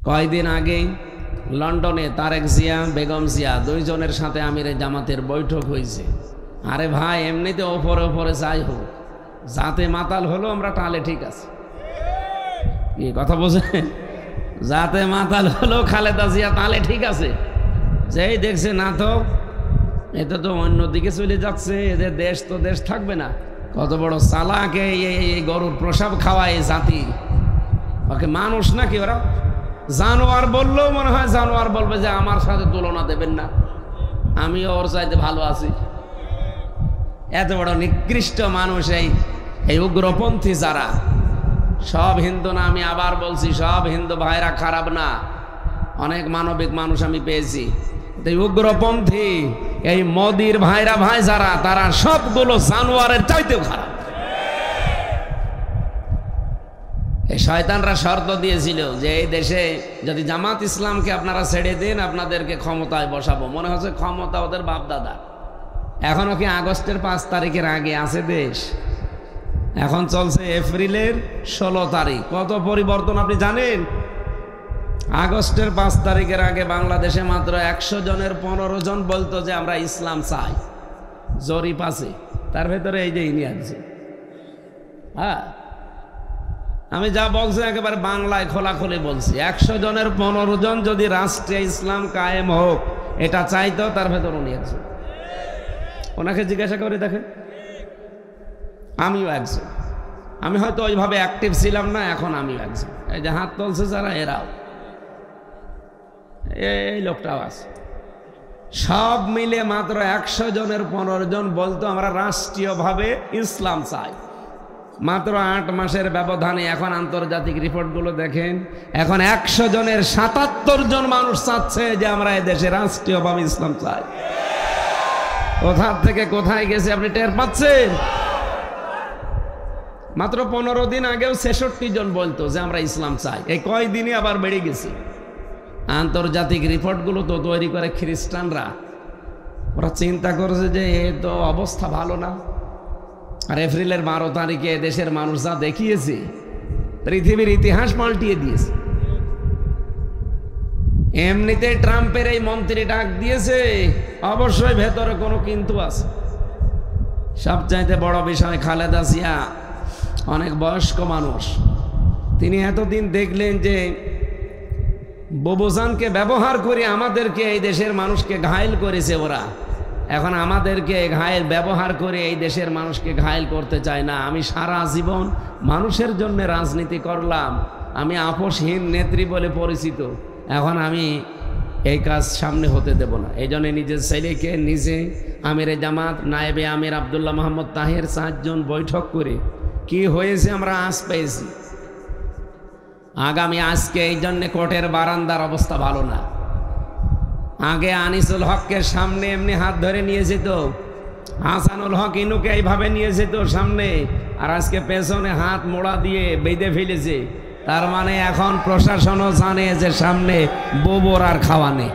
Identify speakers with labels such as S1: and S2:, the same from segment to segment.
S1: কয়েকদিন আগে লন্ডনে তারেক জিয়া বেগম জিয়া দুইজনের সাথে আমিরে জামাতের বৈঠক হয়েছে। আরে ভাই, এমনিতে ওপরে ওপরে যাই হোক, যাতে মাতাল হলো আমরা টালে ঠিক আছে, কি কথা বোঝেন? যাতে মাতাল হলো খালেদা জিয়া তালে ঠিক আছে। যেই দেখছে না তো এটা তো অন্যদিকে চলে যাচ্ছে, এদের দেশ তো দেশ থাকবে না। কত বড় চালাকে এই গরুর প্রসাব খাওয়ায় জাতি, ওকে মানুষ নাকি ওরা? জানোয়ার বললেও মনে হয় জানোয়ার বলবে যে আমার সাথে তুলনা দেবেন না, আমি ওর চাইতে ভালো আছি। এত বড় নিকৃষ্ট মানুষ এই উগ্রপন্থী যারা। সব হিন্দু না, আমি আবার বলছি, সব হিন্দু ভাইরা খারাপ না, অনেক মানবিক মানুষ আমি পেয়েছি। এই উগ্রপন্থী এই মোদির ভাইরা ভাই যারা, তারা সবগুলো জানোয়ারের চাইতেও খারাপ। এই শয়তানরা শর্ত দিয়েছিল যে এই দেশে যদি জামাত ইসলামকে আপনারা ছেড়ে দেন আপনাদেরকে ক্ষমতায় বসাবো। মনে হচ্ছে ক্ষমতা ওদের বাপ দাদা। এখনো কি আগস্টের 5 তারিখের আগে আছে দেশ? এখন চলছে এপ্রিলের 16 তারিখ। কত পরিবর্তন আপনি জানেন? আগস্টের 5 তারিখের আগে বাংলাদেশে মাত্র 100 জনের 15 জন বলতো যে আমরা ইসলাম চাই। জরিপ আছে, তার ভেতরে এই যে ইনি আছে। হ্যাঁ, আমি যা বলছি একেবারে বাংলায় খোলাখুলি বলছি। 100 জনের 15 জন যদি রাষ্ট্রে ইসলাম কায়েম হোক এটা চাইতো, তার ভেতর উনি একজন। ওনাকে জিজ্ঞাসা করে দেখেন। আমিও একজন, আমি হয়তো ওইভাবে অ্যাক্টিভ ছিলাম না, এখন আমিও একজন। এই যে হাত তুলছে যারা, এরাও, এই লোকটাও আছে। সব মিলে মাত্র 100 জনের 15 জন বলতো আমরা রাষ্ট্রীয়ভাবে ইসলাম চাই। মাত্র 8 মাসের ব্যবধানে এখন আন্তর্জাতিক রিপোর্টগুলো দেখেন, এখন 100 জনের 77 জন মানুষ চাচ্ছে যে আমরা এদেশে রাষ্ট্রীয়ভাবে ইসলাম চাই। কোথা থেকে কোথায় গেছে আপনি টের পাচ্ছেন? মাত্র 15 দিন আগেও 66 জন বলতো যে আমরা ইসলাম চাই। এই কয়দিনই আবার বেড়ে গেছে। আন্তর্জাতিক রিপোর্টগুলো তো তৈরি করে খ্রিস্টানরা। ওরা চিন্তা করছে যে এ তো অবস্থা ভালো না। আর এপ্রিলের 12 তারিখে দেশের মানুষ যা দেখিয়েছে, পৃথিবীর ইতিহাস পাল্টিয়ে দিয়েছে। এমনিতে ট্রাম্পের এই মন্ত্রী ডাক দিয়েছে, অবশ্যই ভেতরে কোনো কিন্তু আছে। সবচাইতে বড় বিষয়, খালেদা জিয়া অনেক বয়স্ক মানুষ। তিনি এতদিন দেখলেন যে বোবোজানকে ব্যবহার করে আমাদেরকে, এই দেশের মানুষকে ঘায়েল করেছে ওরা। এখন আমাদেরকে ঘায়েল ব্যবহার করে এই দেশের মানুষকে ঘায়েল করতে চায় না। আমি সারা জীবন মানুষের জন্য রাজনীতি করলাম, আমি আপোষহীন নেত্রী বলে পরিচিত। এখন আমি এই কাজ সামনে হতে দেব না। এই জন্য নিজের ছেলেকে নিজে আমিরে জামাত, নায়েবে আমির আবদুল্লাহ মোহাম্মদ তাহের 4 জন বৈঠক করে কি হয়েছে আমরা আজ পেয়েছি। আগামী আজকে এই জন্যে কোর্টের বারান্দার অবস্থা ভালো না। আগে আনিসুল হককে সামনে এমনি হাত ধরে নিয়ে যেত, হাসানুল হক ইনুকে এইভাবে নিয়ে যেত সামনে, আর আজকে পেছনে হাত মোড়া দিয়ে বেঁধে ফেলেছে। তার মানে এখন প্রশাসনও জানে যে সামনে বোবর আর খাওয়া নেই।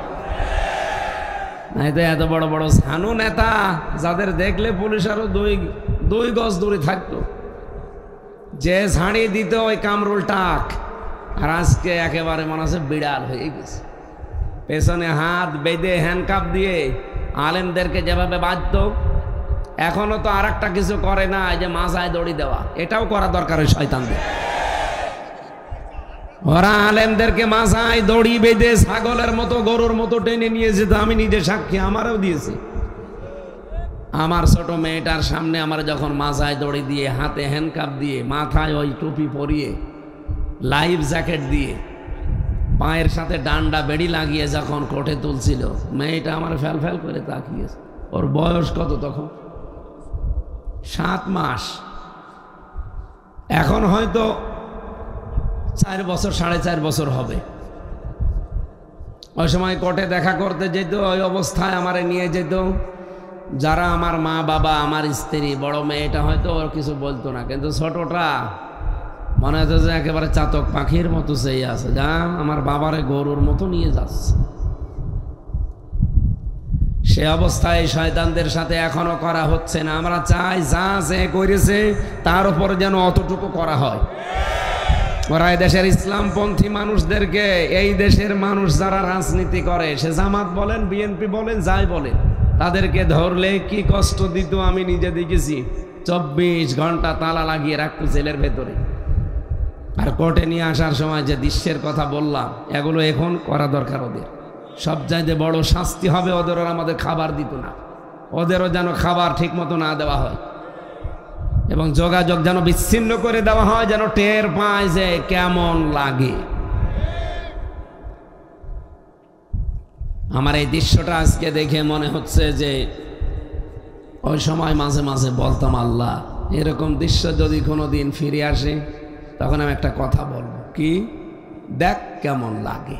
S1: তো এত বড় বড় সানু নেতা যাদের দেখলে পুলিশ আরো দুই গজ দূরে থাকতো, যে ঝাড়ি দিত ওই কামরুল টাক, আর আজকে একেবারে মনে হচ্ছে বিড়াল হয়ে গেছে। পেছনে হাত বেঁধে হ্যান্ডকাপ দিয়ে আলেমদেরকে যেভাবে বাঁধত, এখনো তো আর একটা কিছু করে না, এই যে মাজায় দড়ি দেওয়া, এটাও করা দরকার ওই শয়তানদের। ওরা আলেমদেরকে মাজায় দড়ি বেঁধে ছাগলের মতো গরুর মতো টেনে নিয়ে যেত। আমি নিজে সাক্ষী, আমারও দিয়েছি। আমার ছোট মেয়েটার সামনে আমার যখন মাজায় দড়ি দিয়ে, হাতে হ্যান্ডকাপ দিয়ে, মাথায় ওই টুপি পরিয়ে, লাইফ জ্যাকেট দিয়ে, পায়ের সাথে ডান্ডা বেড়ি লাগিয়ে যখন কোর্টে তুলছিল, মেয়েটা আমার ফ্যাল ফ্যাল করে তাকিয়েছে। ওর বয়স কত তখন? 7 মাস। এখন হয়তো 4 বছর, 4.5 বছর হবে। ওই সময় কোর্টে দেখা করতে যেত, ওই অবস্থায় আমারে নিয়ে যেত। যারা আমার মা বাবা, আমার স্ত্রী, বড় মেয়েটা হয়তো ওর কিছু বলতো না, কিন্তু ছোটটা মনে হচ্ছে যে একেবারে চাতক পাখির মতো সেই আছে, যা আমার বাবারে গরুর মতো নিয়ে যাচ্ছে। সে অবস্থায় শয়তানদের সাথে এখনো করা হচ্ছে না। আমরা চাই যা যে করেছে তার উপর যেন অতটুকু করা হয়। ওরা এই দেশের ইসলামপন্থী মানুষদেরকে, এই দেশের মানুষ যারা রাজনীতি করে, সে জামাত বলেন, বিএনপি বলেন, যাই বলেন, তাদেরকে ধরলে কি কষ্ট দিত আমি নিজে দেখেছি। 24 ঘন্টা তালা লাগিয়ে রাখতো জেলের ভেতরে। আর কোর্টে নিয়ে আসার সময় যে দৃশ্যের কথা বললাম, এগুলো এখন করা দরকার ওদের। সবচাইতে বড় শাস্তি হবে ওদেরও, আমাদের খাবার দিত না, ওদেরও যেন খাবার ঠিক মতো না দেওয়া হয়, এবং যোগাযোগ যেন বিচ্ছিন্ন করে দেওয়া হয়, যেন টের পায় যে কেমন লাগে। আমার এই দৃশ্যটা আজকে দেখে মনে হচ্ছে যে ওই সময় মাঝে মাঝে বলতাম, আল্লাহ, এরকম দৃশ্য যদি কোনো দিন ফিরে আসে, তখন আমি একটা কথা বলবো, কি, দেখ কেমন লাগে।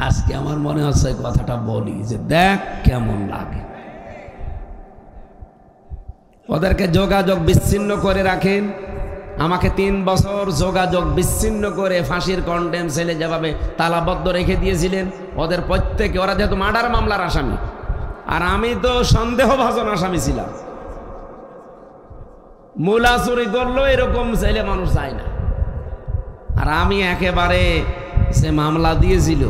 S1: আজকে আমার মনে হচ্ছে কথাটা বলি যে দেখ কেমন লাগে। ওদেরকে যোগাযোগ বিচ্ছিন্ন করে রাখেন। আমাকে 3 বছর যোগাযোগ বিচ্ছিন্ন করে ফাঁসির কন্ডেম সেলে যেভাবে তালাবদ্ধ রেখে দিয়েছিলেন, ওদের প্রত্যেকে, ওরা যেহেতু মার্ডার মামলার আসামি, আর আমি তো সন্দেহভাজন আসামি ছিলাম। মূলা চুরি করলো এরকম ছেলে মানুষ চায় না। আর আমি একেবারে, সে মামলা দিয়েছিল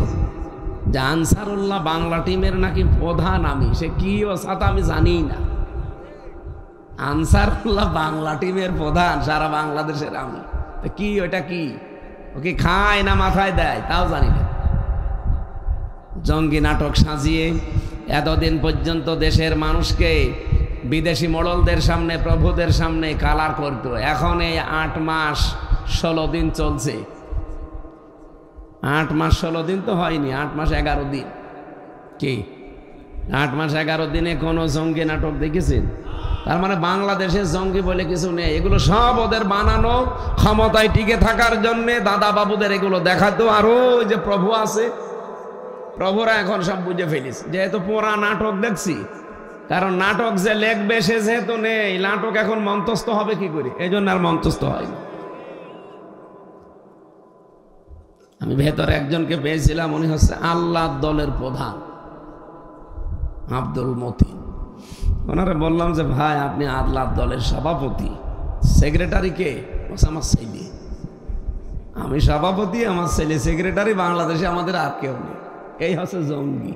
S1: যে আনসারুল্লাহ বাংলা টিমের নাকি প্রধান, আমি সে কি ও সাথে আমি জানি না। আনসারুল্লাহ বাংলা টিমের প্রধান সারা বাংলাদেশের, আমি কি, ওটা কি, ওকে খায় না মাথায় দেয় তাও জানি না। জঙ্গি নাটক সাজিয়ে এতদিন পর্যন্ত দেশের মানুষকে বিদেশি মোড়লদের সামনে, প্রভুদের সামনে কালার করত। এখন এই 8 মাস 16 দিন চলছে। 8 মাস 16 দিন তো হয়নি, 8 মাস 11 দিন। কি 8 মাস 11 দিনে কোনো জঙ্গি নাটক দেখেছেন? তার মানে বাংলাদেশে জঙ্গি বলে কিছু নেই, এগুলো সব ওদের বানানো, ক্ষমতায় টিকে থাকার জন্যে দাদা বাবুদের এগুলো দেখাতো। আর ওই যে প্রভু আছে, প্রভুরা এখন সব বুঝে ফেলিস, যেহেতু পুরা নাটক দেখছি। কারণ নাটক যে লেখবে সে যেহেতু নেই, নাটক এখন মঞ্চস্থ হবে কি করে, এই জন্য আর মঞ্চস্থ হয়নি। আমি ভেতরে একজনকে পেয়েছিলাম, উনি হচ্ছে আল্লাহ দলের প্রধান আব্দুল মতিন। ওনারে বললাম যে ভাই, আপনি আল্লাহ দলের সভাপতি, সেক্রেটারি কে? আমার ছেলে। আমি সভাপতি, আমার ছেলে সেক্রেটারি, বাংলাদেশে আমাদের আর কেউ নেই। এই হচ্ছে জঙ্গি।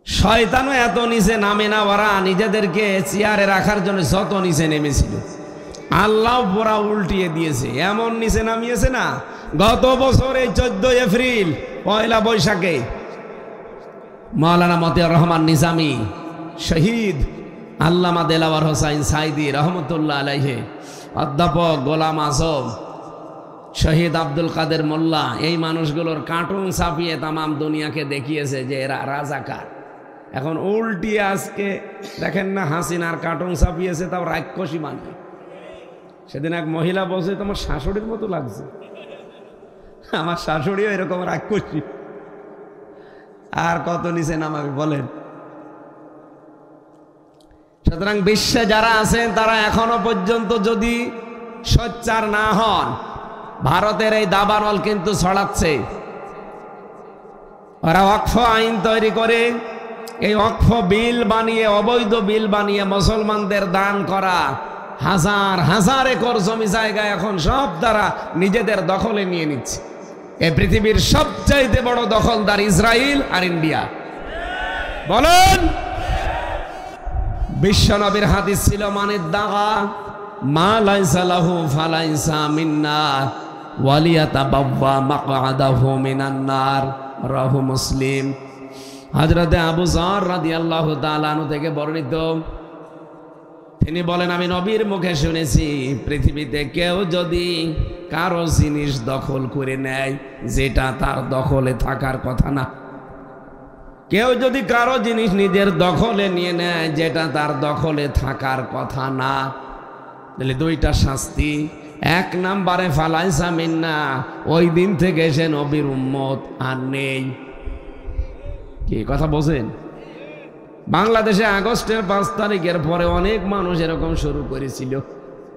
S1: শয়তানও এত নিচে নামে না, ওরা নিজেদেরকে চেয়ারে রাখার জন্য যত নিচে নেমেছিল, আল্লাহ পুরা উল্টিয়ে দিয়েছে। এমন নিচে নামিয়েছে না, গত বছর এই 14 এপ্রিল, 1 বৈশাখে মাওলানা মতিয়ার রহমান নিজামী শহীদ, আল্লামা দেলাওয়ার হোসাইন সাইদি রহমতুল্লাহ আলাইহি, অধ্যাপক গোলাম আজম, শহীদ আব্দুল কাদের মোল্লা, এই মানুষগুলোর কার্টুন ছাপিয়ে তামাম দুনিয়াকে দেখিয়েছে যে এরা রাজাকার। এখন উল্টিয়ে আজকে দেখেন না, হাসিনার কার্টুন ছাপিয়েছে, তাও রাক্ষসী মানে। সেদিন এক মহিলা বলছে, তোমার শাশুড়ির মতো লাগছে। আমার শাশুড়িও এরকম রাক্ষসী। আর কত নিচে নামাবে বলেন? সুতরাং বিশ্বে যারা আছেন তারা এখনো পর্যন্ত যদি সোচ্চার না হন, ভারতের এই দাবানল কিন্তু ছড়াচ্ছে। ওরা ওয়াকফ আইন তৈরি করে, এই ওয়াকফ বিল বানিয়ে, অবৈধ বিল বানিয়ে মুসলমানদের দান করা হাজার হাজার একর জমি জায়গা এখন সব তারা নিজেদের দখলে নিয়ে নিচ্ছে। এই পৃথিবীর সবচাইতে বড় দখলদার ইসরায়েল আর ইন্ডিয়া। বলেন, বিশ্ব নবীর হাদিস ছিল, মানে দাগা মা লাইসা লাহু ফালাইসা মিন্না ওয়ালিয়াতাবাওয়া মাকআদাহু মিনান নার, রাহু মুসলিম। হযরতে আবু যর রাদিয়াল্লাহু তাআলা আনহু থেকে বর্ণিত, তিনি বলেন, আমি নবীর মুখে শুনেছি, পৃথিবীতে কেউ যদি কারো জিনিস দখল করে নেয় যেটা তার দখলে থাকার কথা না, কেউ যদি কারো জিনিস নিজের দখলে নিয়ে নেয় যেটা তার দখলে থাকার কথা না, তাহলে 2টা শাস্তি। 1 নম্বরে ফালাইসা মিন্না, ওই দিন থেকে সে নবীর উম্মত আর নেই। কি কথা বলছেন? বাংলাদেশে আগস্টের 5 তারিখের পরে অনেক মানুষ এরকম শুরু করেছিল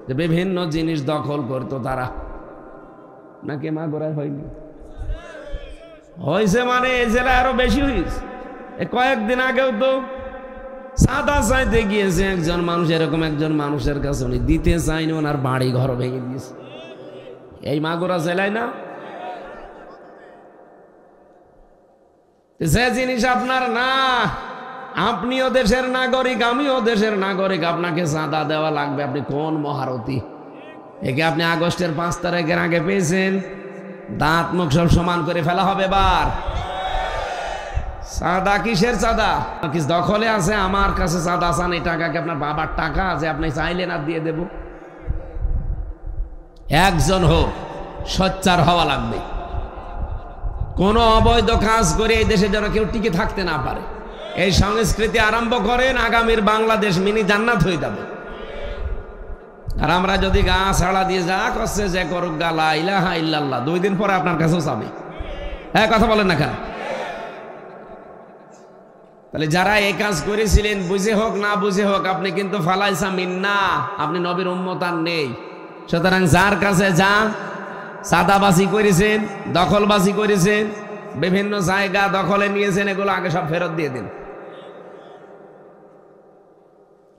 S1: যে বিভিন্ন জিনিস দখল করতো তারা, নাকি মা গোড়ায় হয়নি? হয়েছে, মানে এই জেলায় আরো বেশি হয়েছে। কয়েকদিন আগেও তো চাঁদা চাইতে গিয়েছে একজন মানুষ, এরকম একজন মানুষের কাছে উনি দিতে চাইনি, ওনার বাড়ি ঘর ভেঙে দিয়েছে। এই মাগুরা জেলায় না? যে জিনিস আপনার না, আপনিও দেশের নাগরিক, আমিও দেশের নাগরিক, আপনাকে চাঁদা দেওয়া লাগবে। আপনি কোন মহারথী? একে আপনি আগস্টের 5 তারিখের আগে পেয়েছেন? দাঁত মুখ সব সমান করে ফেলা হবে বার। চাঁদা কিসের চাঁদা? কি দখলে আছে? আমার কাছে চাঁদা চান, এই টাকা কি আপনার বাবার টাকা আছে? আপনি চাইলেন আর দিয়ে দেব? একজন হোক, সোচ্চার হওয়া লাগবে। কোন অবৈধ কাজ করে এই দেশে যেন কেউ টিকে থাকতে না পারে। এই সংস্কৃতি আরম্ভ করেন, আগামীর বাংলাদেশ মিনি জান্নাত হয়ে যাবে। আর আমরা যদি গা ছাড়া দিয়ে যা করছে যে করুক গা লা ইলাহা ইল্লাল্লাহ, 2 দিন পরে আপনার কাছেও যাবে। হ্যাঁ, কথা বলেন না কেন? তাহলে যারা এই কাজ করেছিলেন, বুঝে হোক না বুঝে হোক, আপনি কিন্তু ফালাইসা মিন্না, আপনি নবীর উম্মত আর নেই। সুতরাং যার কাছে যা চাঁদাবাজি করেছেন, দখলবাজি করেছেন, বিভিন্ন জায়গা দখলে নিয়েছেন, এগুলো আগে সব ফেরত দিয়ে দিন।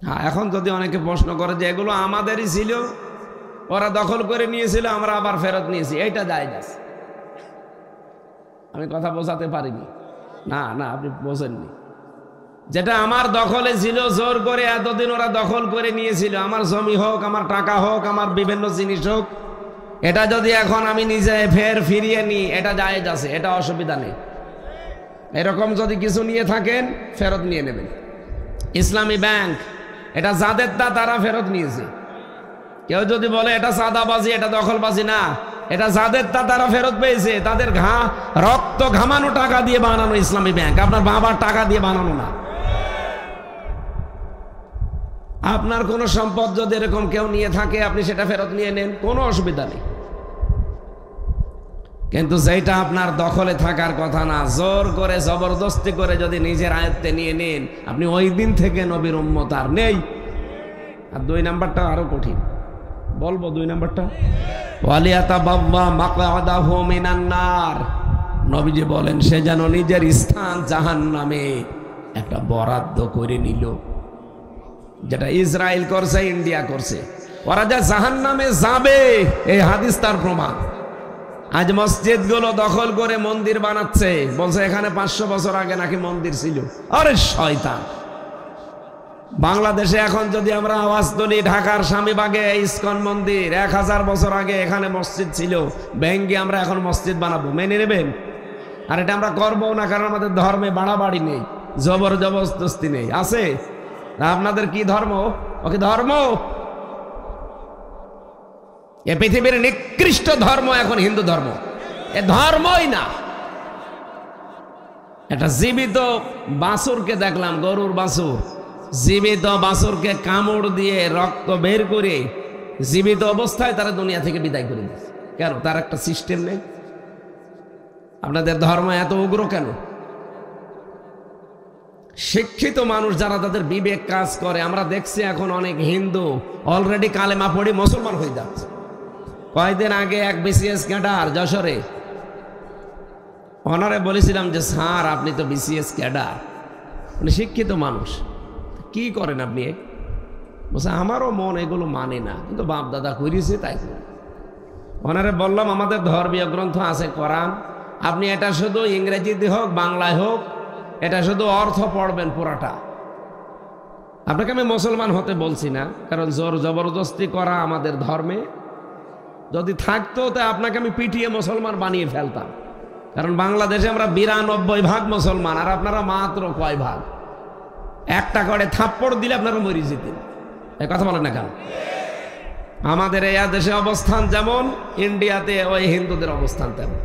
S1: হ্যাঁ, এখন যদি অনেকে প্রশ্ন করে যে এগুলো আমাদেরই ছিল, ওরা দখল করে নিয়েছিল, আমরা আবার ফেরত নিয়েছি, এইটা জায়েজ আছে। আমি কথা বোঝাতে পারিনি? না না, আপনি বোঝেননি। যেটা আমার দখলে ছিল, জোর করে এতদিন ওরা দখল করে নিয়েছিল, আমার জমি হোক, আমার টাকা হোক, আমার বিভিন্ন জিনিস হোক, এটা যদি এখন আমি নিজে ফিরিয়ে নিই, এটা জায়েজ আছে, এটা অসুবিধা নেই। এরকম যদি কিছু নিয়ে থাকেন, ফেরত নিয়ে নেবেন। ইসলামী ব্যাংক, এটা যাদের তা তারা ফেরত নিয়েছে। কেউ যদি বলে এটা চাঁদাবাজি, এটা দখলবাজি, না, এটা যাদের তা তারা ফেরত পেয়েছে। তাদের রক্ত ঘামানো টাকা দিয়ে বানানো ইসলামী ব্যাংক, আপনার বাবার টাকা দিয়ে বানানো না। আপনার কোনো সম্পদ যদি এরকম কেউ নিয়ে থাকে, আপনি সেটা ফেরত নিয়ে নেন, কোনো অসুবিধা নেই। কিন্তু যেটা আপনার দখলে থাকার কথা না, জোর করে জবরদস্তি করে যদি নিজের আয়ত্তে নিয়ে নেন, আপনি ওই দিন থেকে নবীর উম্মত আর নেই। আর 2 নাম্বারটা আরো কঠিন, বলবো 2 নাম্বারটা, ওয়ালিয়াতাবাওয়া মাকআদাহু মিনান নার। নবীজি বলেন, সে যেন নিজের স্থান জাহান্নামে একটা বরাদ্দ করে নিল। যেটা ইসরায়েল করছে, ইন্ডিয়া করছে, ওরা যা জাহান্নামে যাবে, এই হাদিস তার প্রমাণ। আজ মসজিদগুলো দখল করে মন্দির বানাচ্ছে, বলছে এখানে 500 বছর আগে নাকি মন্দির ছিল। আরে শয়তান! বাংলাদেশে এখন যদি আমরা আওয়াজ তুলি, ঢাকার স্বামীবাগে ইসকন মন্দির 1000 বছর আগে এখানে মসজিদ ছিল, ভেঙ্গে আমরা এখন মসজিদ বানাবো, মেনে নেবেন? আর এটা আমরা করবো না, কারণ আমাদের ধর্মে বাড়াবাড়ি নেই, জবরদস্তি নেই। আছে? আপনাদের কি ধর্ম? ওকে ধর্ম? এ পৃথিবীর নিকৃষ্ট ধর্ম এখন হিন্দু ধর্ম। এ ধর্মই না। একটা জীবিত বাছুরকে দেখলাম, গরুর বাছুর, জীবিত বাছুরকে কামড় দিয়ে রক্ত বের করে জীবিত অবস্থায় তারা দুনিয়া থেকে বিদায় করে দিচ্ছে। কেন? তার একটা সিস্টেম নেই। আপনাদের ধর্ম এত উগ্র কেন? শিক্ষিত মানুষ যারা, তাদের বিবেক কাজ করে। আমরা দেখছি এখন অনেক হিন্দু অলরেডি কালেমা পড়ে মুসলমান হয়ে যাচ্ছে। কয়েকদিন আগে এক বিসিএস ক্যাডার যশোরে, ওনারে বলেছিলাম যে স্যার আপনি তো বিসিএস ক্যাডার, মানে শিক্ষিত মানুষ, কি করেন আপনি? বলছে আমারও মন এগুলো মানে না, কিন্তু বাপ দাদা করিয়েছে তাই। ওনারে বললাম আমাদের ধর্মীয় গ্রন্থ আছে কোরআন, আপনি এটা শুধু ইংরেজিতে হোক বাংলায় হোক, এটা শুধু অর্থ পড়বেন পুরাটা। আপনাকে আমি মুসলমান হতে বলছি না, কারণ জোর জবরদস্তি করা আমাদের ধর্মে যদি থাকতো, তা আপনাকে আমি পিটিয়ে মুসলমান বানিয়ে ফেলতাম। কারণ বাংলাদেশে আমরা 92% মুসলমান, আর আপনারা মাত্র কয় ভাগ? একটা করে থাপ্পড় দিলে আপনারা মরে যেতেন। এই কথা বলেন না কেন? আমাদের এই দেশে অবস্থান যেমন, ইন্ডিয়াতে ওই হিন্দুদের অবস্থান তেমন।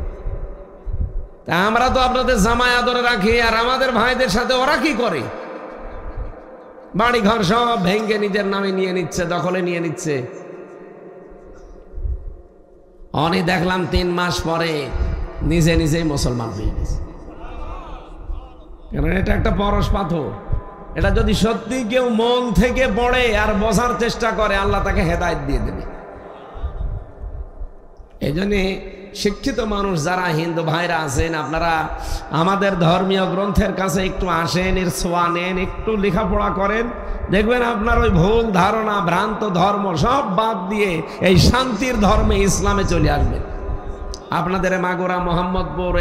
S1: তা আমরা তো আপনাদের জামায় আদরে রাখি, আর আমাদের ভাইদের সাথে ওরা কি করে? বাড়ি ঘর সব ভেঙ্গে নিজের নামে নিয়ে নিচ্ছে, দখলে নিয়ে নিচ্ছে। অনেক দেখলাম 3 মাস পরে নিজে নিজেই মুসলমান হয়ে গেছে। কারণ এটা একটা পরশ পাথর। এটা যদি সত্যি কেউ মন থেকে পড়ে আর বোঝার চেষ্টা করে, আল্লাহ তাকে হেদায়েত দিয়ে দেবে। এই জন্যে শিক্ষিত মানুষ যারা হিন্দু ভাইরা আছেন, আপনারা আমাদের ধর্মীয় গ্রন্থের কাছে একটু আসেন, এর ছোঁয়া নেন, একটু লেখাপড়া করেন, দেখবেন আপনার ওই ভুল ধারণা, ভ্রান্ত ধর্ম সব বাদ দিয়ে এই শান্তির ধর্মে, ইসলামে চলে আসবে। আপনাদের মাগুরা, মোহাম্মদপুর,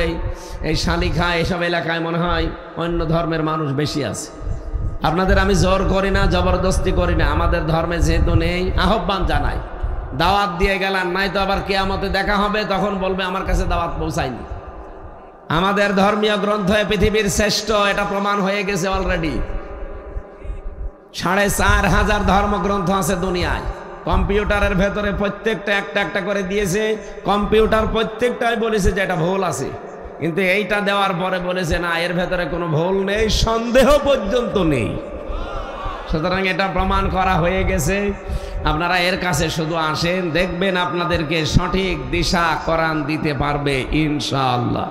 S1: এই শালিখা, এসব এলাকায় মনে হয় অন্য ধর্মের মানুষ বেশি আছে। আপনাদের আমি জোর করি না, জবরদস্তি করি না, আমাদের ধর্মে যেহেতু নেই, আহ্বান জানাই, দাওয়াত দিয়ে গেলাম, নাই তো আবার কিয়ামতে দেখা হবে, তখন বলবে আমার কাছে দাওয়াত পৌঁছায়নি। আমাদের ধর্মীয় গ্রন্থ পৃথিবীর শ্রেষ্ঠ, এটা প্রমাণ হয়ে গেছে অলরেডি। 4500 ধর্মগ্রন্থ আছে দুনিয়ায়। কম্পিউটারের ভেতরে প্রত্যেকটা একটা একটা করে দিয়েছে, কম্পিউটার প্রত্যেকটাই বলেছে যে এটা ভুল আছে, কিন্তু এইটা দেওয়ার পরে বলেছে না, এর ভেতরে কোনো ভুল নেই, সন্দেহ পর্যন্ত নেই। সুতরাং এটা প্রমাণ করা হয়ে গেছে। আপনারা এর কাছে শুধু আসেন, দেখবেন আপনাদেরকে সঠিক দিশা কোরআন দিতে পারবে ইনশাআল্লাহ।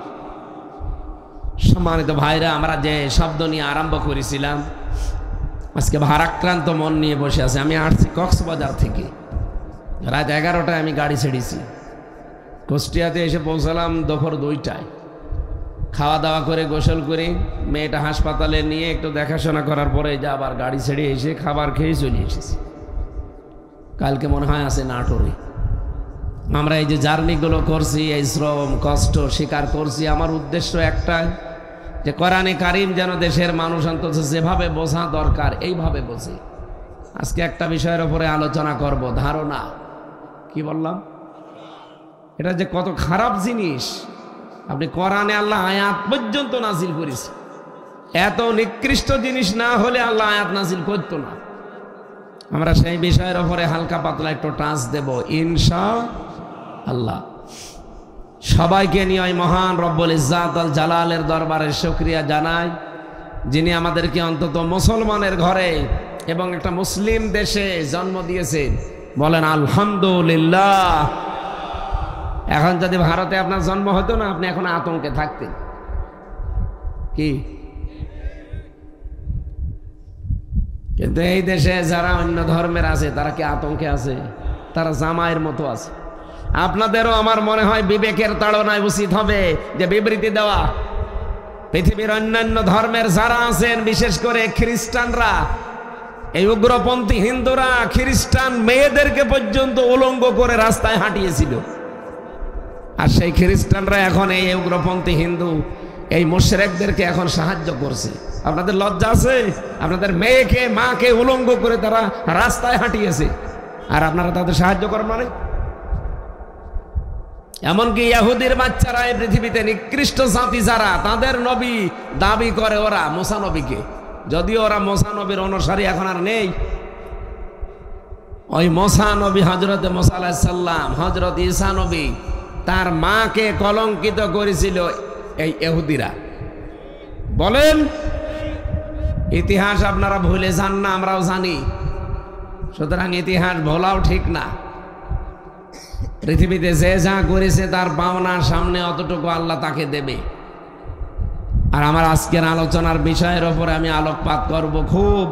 S1: সম্মানিত ভাইরা, আমরা যে শব্দ নিয়ে আরম্ভ করেছিলাম, আজকে ভারাক্রান্ত মন নিয়ে বসে আছে। আমি আসছি কক্সবাজার থেকে, রাত 11টায় আমি গাড়ি ছেড়েছি, কুষ্টিয়াতে এসে পৌঁছালাম দুপুর 2টায়। খাওয়া দাওয়া করে গোসল করে মেয়েটা হাসপাতালে নিয়ে একটু দেখাশোনা করার পরে যে আবার গাড়ি ছেড়ে এসে খাবার খেয়ে চলে এসেছি। কালকে মনে হয় আছে নাটোরে। আমরা এই যে জার্নিগুলো করছি, এই শ্রম কষ্ট স্বীকার করছি, আমার উদ্দেশ্য একটাই, যে কোরআনে কারিম যেন দেশের মানুষ অন্তত যেভাবে বোঝা দরকার এইভাবে বোঝে। আজকে একটা বিষয়ের উপরে আলোচনা করব, ধারণা। কি বললাম? এটা যে কত খারাপ জিনিস। আপনি কোরআনে আল্লাহ আয়াত পর্যন্ত নাজিল করেছে, এত নিকৃষ্ট জিনিস না হলে আল্লাহ আয়াত নাজিল করতো না। আমরা সেই বিষয়ের উপরে হালকা পাতলা একটু টাচ দেব ইনশাআল্লাহ। সবাইকে নিয়ে ওই মহান রব্বুল ইজ্জাত আল জালালের দরবারে শুকরিয়া জানাই, যিনি আমাদেরকে অন্তত মুসলমানের ঘরে এবং একটা মুসলিম দেশে জন্ম দিয়েছেন। বলেন আলহামদুলিল্লাহ। এখন যদি ভারতে আপনার জন্ম হতো না, আপনি এখন আতঙ্কে থাকতেন। কি? কিন্তু এই দেশে যারা অন্য ধর্মের আছে, তারা কি আতঙ্কে আছে? তারা জামাইয়ের মতো আছে। আপনাদেরও আমার মনে হয় বিবেকের তাড়নায় উচিত হবে যে বিবৃতি দেওয়া। পৃথিবীর অন্যান্য ধর্মের যারা আছেন, বিশেষ করে খ্রিস্টানরা, এই উগ্রপন্থী হিন্দুরা খ্রিস্টান মেয়েদেরকে পর্যন্ত উলঙ্গ করে রাস্তায় হাঁটিয়েছিল। আর সেই খ্রিস্টানরা এখন এই উগ্রপন্থী হিন্দু, এই মুশরিকদেরকে এখন সাহায্য করছে। আপনাদের লজ্জা আছে? আপনাদের মেয়েকে, মাকে উলঙ্গ করে তারা রাস্তায় হাঁটিয়েছে, আর আপনারা তাদের সাহায্য করেন মানে? এমনকি ইহুদির বাচ্চারা এই পৃথিবীতে নিকৃষ্ট জাতি যারা, তাদের নবী দাবি করে ওরা মুসা নবীকে, যদিও ওরা মুসা নবীর অনুসারী এখন আর নেই। ওই মুসা নবী, হযরত মুসা আলাইহিস সালাম, হযরত ঈসা নবী, তার মাকে কলঙ্কিত করেছিল এই ইহুদিরা। বলেন, ইতিহাস আপনারা ভুলে যান না, আমরাও জানি। সুতরাং ইতিহাস ভোলাও ঠিক না। পৃথিবীতে যে যা করেছে তার পাওনা সামনে অতটুকু আল্লাহ তাকে দেবে। আর আমার আজকের আলোচনার বিষয়ের ওপরে আমি আলোকপাত করব খুব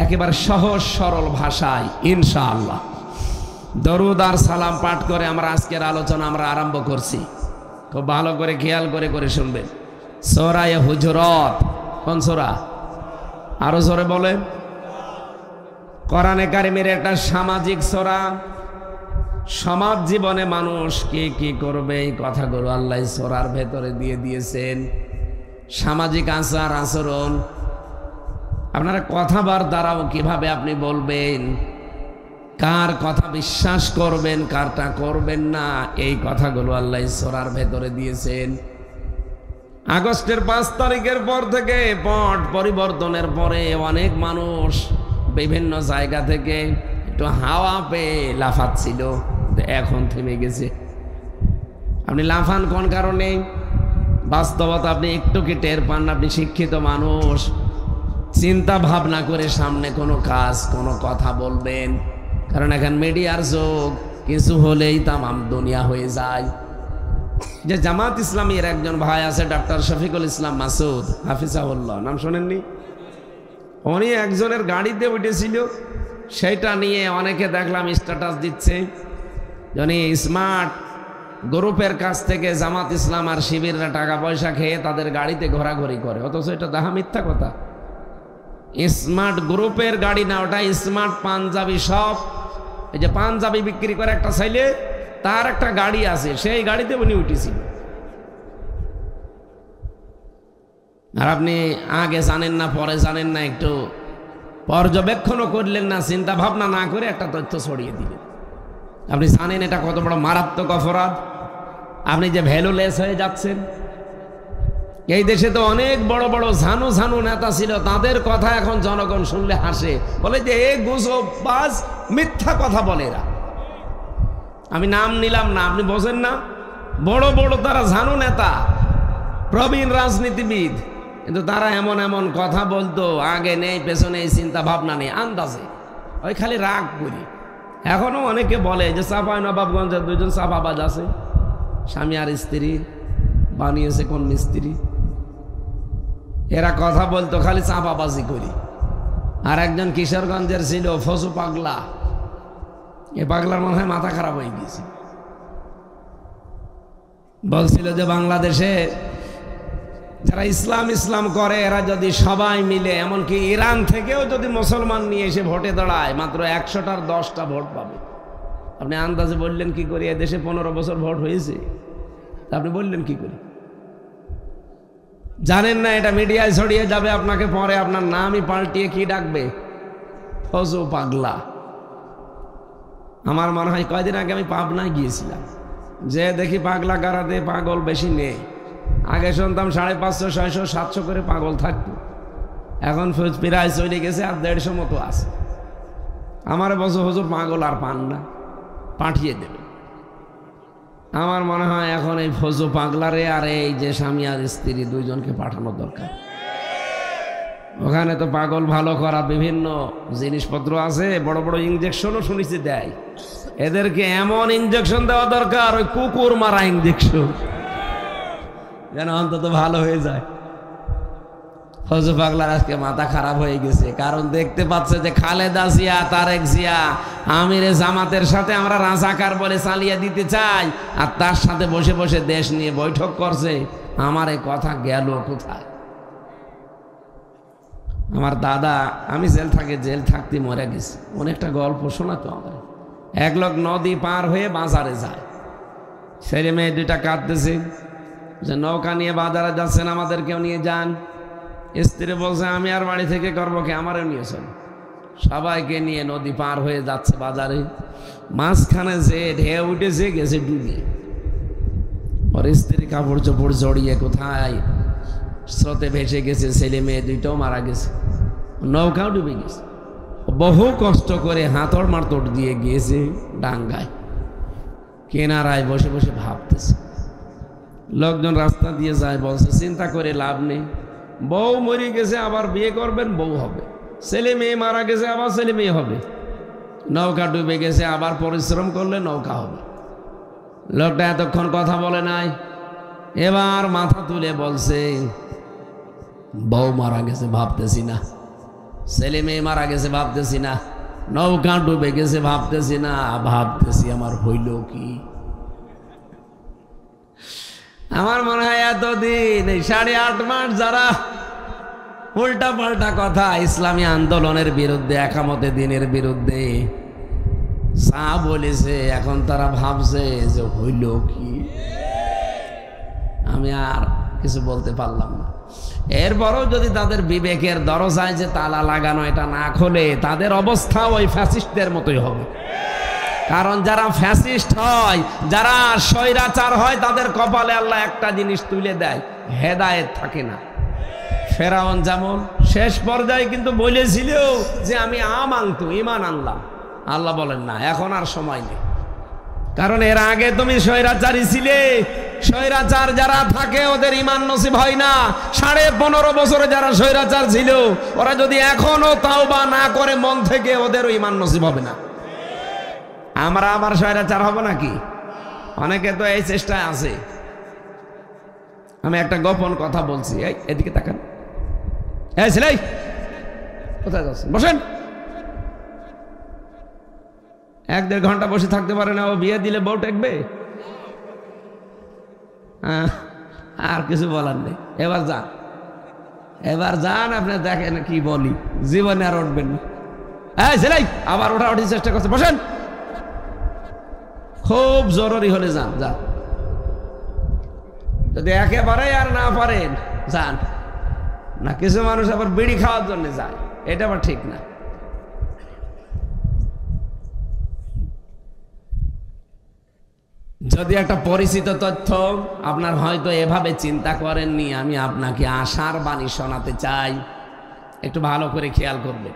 S1: একেবারে সহজ সরল ভাষায় ইনশাআল্লাহ। দরুদ আর সালাম পাঠ করে আমরা আজকের আলোচনা আমরা আরম্ভ করছি। খুব ভালো করে খেয়াল করে শুনবেন। সূরা হুজুরাত। কোন সূরা? আরো জোরে বলেন। কোরআনে কারিমের একটা সামাজিক সূরা। সমাজ জীবনে মানুষ কি কি করবে, এই কথাগুলো আল্লাহ সূরার ভেতরে দিয়ে দিয়েছেন। সামাজিক আচার আচরণ, আপনারা কথাবার দ্বারাও কিভাবে আপনি বলবেন, কার কথা বিশ্বাস করবেন, কারটা করবেন না, এই কথাগুলো আল্লাহ সূরার ভেতরে দিয়েছেন। আগস্টের 5 তারিখের পর থেকে পট পরিবর্তনের পরে অনেক মানুষ বিভিন্ন জায়গা থেকে একটু হাওয়া পেয়ে লাফাচ্ছিল, এখন থেমে গেছে। আপনি লাফান কোন কারণে? বাস্তবতা আপনি একটু কি টের পান? আপনি শিক্ষিত মানুষ, চিন্তা ভাবনা করে সামনে কোনো কাজ, কোনো কথা বলবেন। কারণ এখন মিডিয়ার যুগ, কিছু হলেই তামাম দুনিয়া হয়ে যায়। যে জামাত ইসলামীর একজন ভাই আছে, ডক্টর শফিকুল ইসলাম মাসুদ হাফিজাহুল্লাহ, নাম শোনেননি? উনি একজনের গাড়িতে উঠেছিল, সেইটা নিয়ে অনেকে দেখলাম স্ট্যাটাস দিচ্ছে উনি স্মার্ট গ্রুপের কাছ থেকে জামাত ইসলাম আর শিবিররা টাকা পয়সা খেয়ে তাদের গাড়িতে ঘোরাঘুরি করে, অথচ এটা দাহা মিথ্যা কথা। স্মার্ট গ্রুপের গাড়ি না, ওটা স্মার্ট পাঞ্জাবি সব। এই যে পাঞ্জাবি বিক্রি করে একটা ছেলে, তার একটা গাড়ি আছে, সেই গাড়িতে উনি উঠেছিল। আর আপনি আগে জানেন না, পরে জানেন না, একটু পর্যবেক্ষণও করলেন না, চিন্তা ভাবনা না করে একটা তথ্য ছড়িয়ে দিলেন। আপনি জানেন এটা কত বড় মারাত্মক অপরাধ। আপনি যে ভ্যালুলেস হয়ে যাচ্ছেন। এই দেশে তো অনেক বড় বড় ঝানু ঝানু নেতা ছিল, তাদের কথা এখন জনগণ শুনলে হাসে, বলে যে এ গুজববাজ, মিথ্যা কথা বলে এরা। আমি নাম নিলাম না, আপনি বোঝেন না, বড় বড় তারা ঝানু নেতা, প্রবীণ রাজনীতিবিদ, কিন্তু তারা এমন এমন কথা বলতো, আগে নেই পেছনে এই চিন্তা ভাবনা নেই, আন্দাজে, ওই খালি রাগ করি। এখনো অনেকে বলে যে চাঁপাইনবাবগঞ্জের দুইজন চাপাবাজ আছে, স্বামী আর স্ত্রী, বানিয়েছে কোন মিস্ত্রি, এরা কথা বলতো খালি চাঁপাবাজি করি। আর একজন কিশোরগঞ্জের ছিল ফজু পাগলা, এ পাগলার মনে হয় মাথা খারাপ হয়ে গেছে, বলছিল যে বাংলাদেশে যারা ইসলাম ইসলাম করে এরা যদি সবাই মিলে, এমনকি ইরান থেকেও যদি মুসলমান নিয়ে এসে ভোটে দাঁড়ায়, মাত্র 100টার 10টা ভোট পাবে। আপনি আন্দাজে বললেন কি করে? এদেশে 15 বছর ভোট হয়েছে, আপনি বললেন কি করে? জানেন না এটা মিডিয়ায় ছড়িয়ে যাবে, আপনাকে পরে আপনার নামই পাল্টিয়ে কি ডাকবে? ফজু পাগলা। আমার মনে হয় কয়দিন আগে আমি পাবনায় গিয়েছিলাম, যে দেখি পাগলা গাড়াতে পাগল বেশি নেই। আগে শুনতাম 550, 600, 700 করে পাগল থাকতো, এখন প্রায় চলে গেছে আর 150 মতো আছে। আমার বছর হুজুর পাগল আর পান না, পাঠিয়ে দেবে। আমার মনে হয় এখন এই ফজু পাগলারে আর এই যে স্বামী আর স্ত্রী দুইজনকে পাঠানো দরকার। ওখানে তো পাগল ভালো করা বিভিন্ন জিনিসপত্র আছে, বড় বড় ইঞ্জেকশনও শুনেছি দেয়। এদেরকে এমন ইঞ্জেকশন দেওয়া দরকার, ওই কুকুর মারা ইঞ্জেকশন, যেন অন্তত ভালো হয়ে যায়। ফজু পাগলার আজকে মাথা খারাপ হয়ে গেছে, কারণ দেখতে পাচ্ছে যে খালেদা জিয়া, তারেক জিয়া, আমিরে জামাতের সাথে আমরা রাজাকার বলে চালিয়ে দিতে চাই, আর তার সাথে বসে বসে দেশ নিয়ে বৈঠক করছে। আমার এই কথা গেল কোথায়? আমার দাদা, আমি জেল থাকতে মরে গেছি, অনেকটা গল্প শোনাতো আমার। এক লোক নদী পার হয়ে বাজারে যায়, ছেলে মেয়ে দুইটা কাঁদতেছে যে নৌকা নিয়ে বাজারে যাচ্ছেন, আমাদেরকেও নিয়ে যান। স্ত্রী বলছে আমি আর বাড়ি থেকে করবো কি, আমারও নিয়েছেন। সবাইকে নিয়ে নদী পার হয়ে যাচ্ছে বাজারে, মাঝখানে যে ঢেউ উঠেছে, গেছে ডুবে। ওর স্ত্রী কাপড় চোপড় জড়িয়ে কোথায় স্রোতে ভেসে গেছে, ছেলে মেয়ে দুইটাও মারা গেছে, নৌকাও ডুবে গেছে। বহু কষ্ট করে হাতড় মারতড় দিয়ে গিয়েছে ডাঙ্গায়, কেনারায় বসে বসে ভাবতেছে। লোকজন রাস্তা দিয়ে যায়, বলছে চিন্তা করে লাভ নেই, বউ মরে গেছে, আবার বিয়ে করবেন, বউ হবে। ছেলে মেয়ে মারা গেছে, আবার ছেলে মেয়ে হবে। নৌকা ডুবে গেছে, আবার পরিশ্রম করলে নৌকা হবে। লোকটা এতক্ষণ কথা বলে নাই, এবার মাথা তুলে বলছে বউ মারা গেছে ভাবতেছি না, ছেলে মেয়ে মারা গেছে ভাবতেছি না, নৌকা ডুবে গেছে ভাবতেছি না, ভাবতেছি আমার হইল কি। আমার মনে হয় এতদিন এই 8.5 মাস যারা উল্টা পাল্টা কথা ইসলামী আন্দোলনের বিরুদ্ধে, একামতে দ্বীনের বিরুদ্ধে যা বলেছে, এখন তারা ভাবছে যে হইল কি। আমি আর কিছু বলতে পারলাম না। এরপরও যদি তাদের বিবেকের দরজায় যে তালা লাগানো এটা না খোলে, তাদের অবস্থা ওই ফ্যাসিস্টদের মতোই হবে। কারণ যারা ফ্যাসিস্ট হয়, যারা স্বৈরাচার হয়, তাদের কপালে আল্লাহ একটা জিনিস তুলে দেয়, হেদায়েত থাকে না। ফেরাউন যেমন শেষ পর্যায়ে কিন্তু বলেছিল যে আমি ঈমান আনলাম, আল্লাহ বলেন না, এখন আর সময় নেই। কারণ এর আগে তুমি স্বৈরাচারী ছিলে। স্বৈরাচার যারা থাকে ওদের ঈমান নসিব হয় না। 15.5 বছরে যারা স্বৈরাচার ছিল, ওরা যদি এখনো তাওবা না করে মন থেকে, ওদেরও ঈমান নসিব হবে না। আমরা আবার স্বৈরাচার হব নাকি? অনেকে তো এই চেষ্টায় আছে। আমি একটা গোপন কথা বলছি, এদিকে তাকান। এই ছেলে, কোথায় যাচ্ছেন? বসেন। 1-1.5 ঘন্টা বসে থাকতে পারে না, ও বিয়ে দিলে বউ টেকবে? আর কিছু বলার নেই। এবার যান আপনি দেখেন কি বলি, জীবনে আর উঠবেন না। ছেলে আবার ওঠা চেষ্টা করছে, বসেন। খুব জরুরি হলে যান। যদি একেবারে আর না পারেন যান না। কিছু মানুষ আবার বিড়ি খাওয়ার জন্য যায়, এটা আবার ঠিক না। যদি একটা পরিচিত তথ্য আপনার হয়তো এভাবে চিন্তা করেননি, আমি আপনাকে আশার বাণী শোনাতে চাই, একটু ভালো করে খেয়াল করবেন।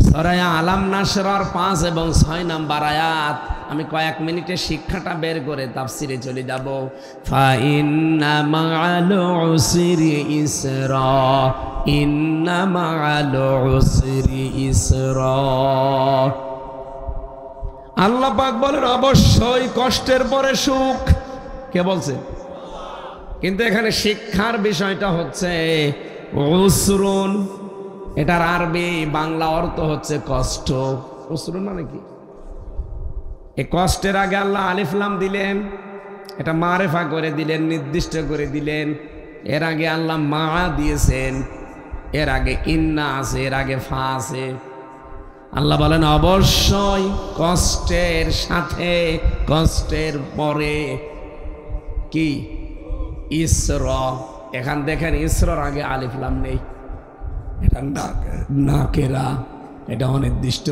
S1: সূরা আলাম নাসরার 5 এবং 6 নম্বর আয়াত। আমি কয়েক মিনিটে শিক্ষাটা বের করে তাফসিরে চলে যাব। ফা ইন্না মা'আল উসরি ইসরা, ইন্না মা'আল উসরি ইসরা। আল্লাহ পাক বলেন অবশ্যই কষ্টের পরে সুখ। কে বলছে? কিন্তু এখানে শিক্ষার বিষয়টা হচ্ছে উসরুন, এটার আরবি বাংলা অর্থ হচ্ছে কষ্ট। উসরুন মানে কি? এই কষ্টের আগে আল্লাহ আলিফ লাম দিলেন, এটা মারেফা করে দিলেন, নির্দিষ্ট করে দিলেন। এর আগে আল্লাহ মা দিয়েছেন, এর আগে ইন্না আছে, এর আগে ফা আছে। আল্লাহ বলেন অবশ্যই কষ্টের সাথে, কষ্টের পরে কি ইসরা। এখান দেখেন ইসরার আগে আলিফ লাম নেই, এটা নাকেরা, এটা অনির্দিষ্ট।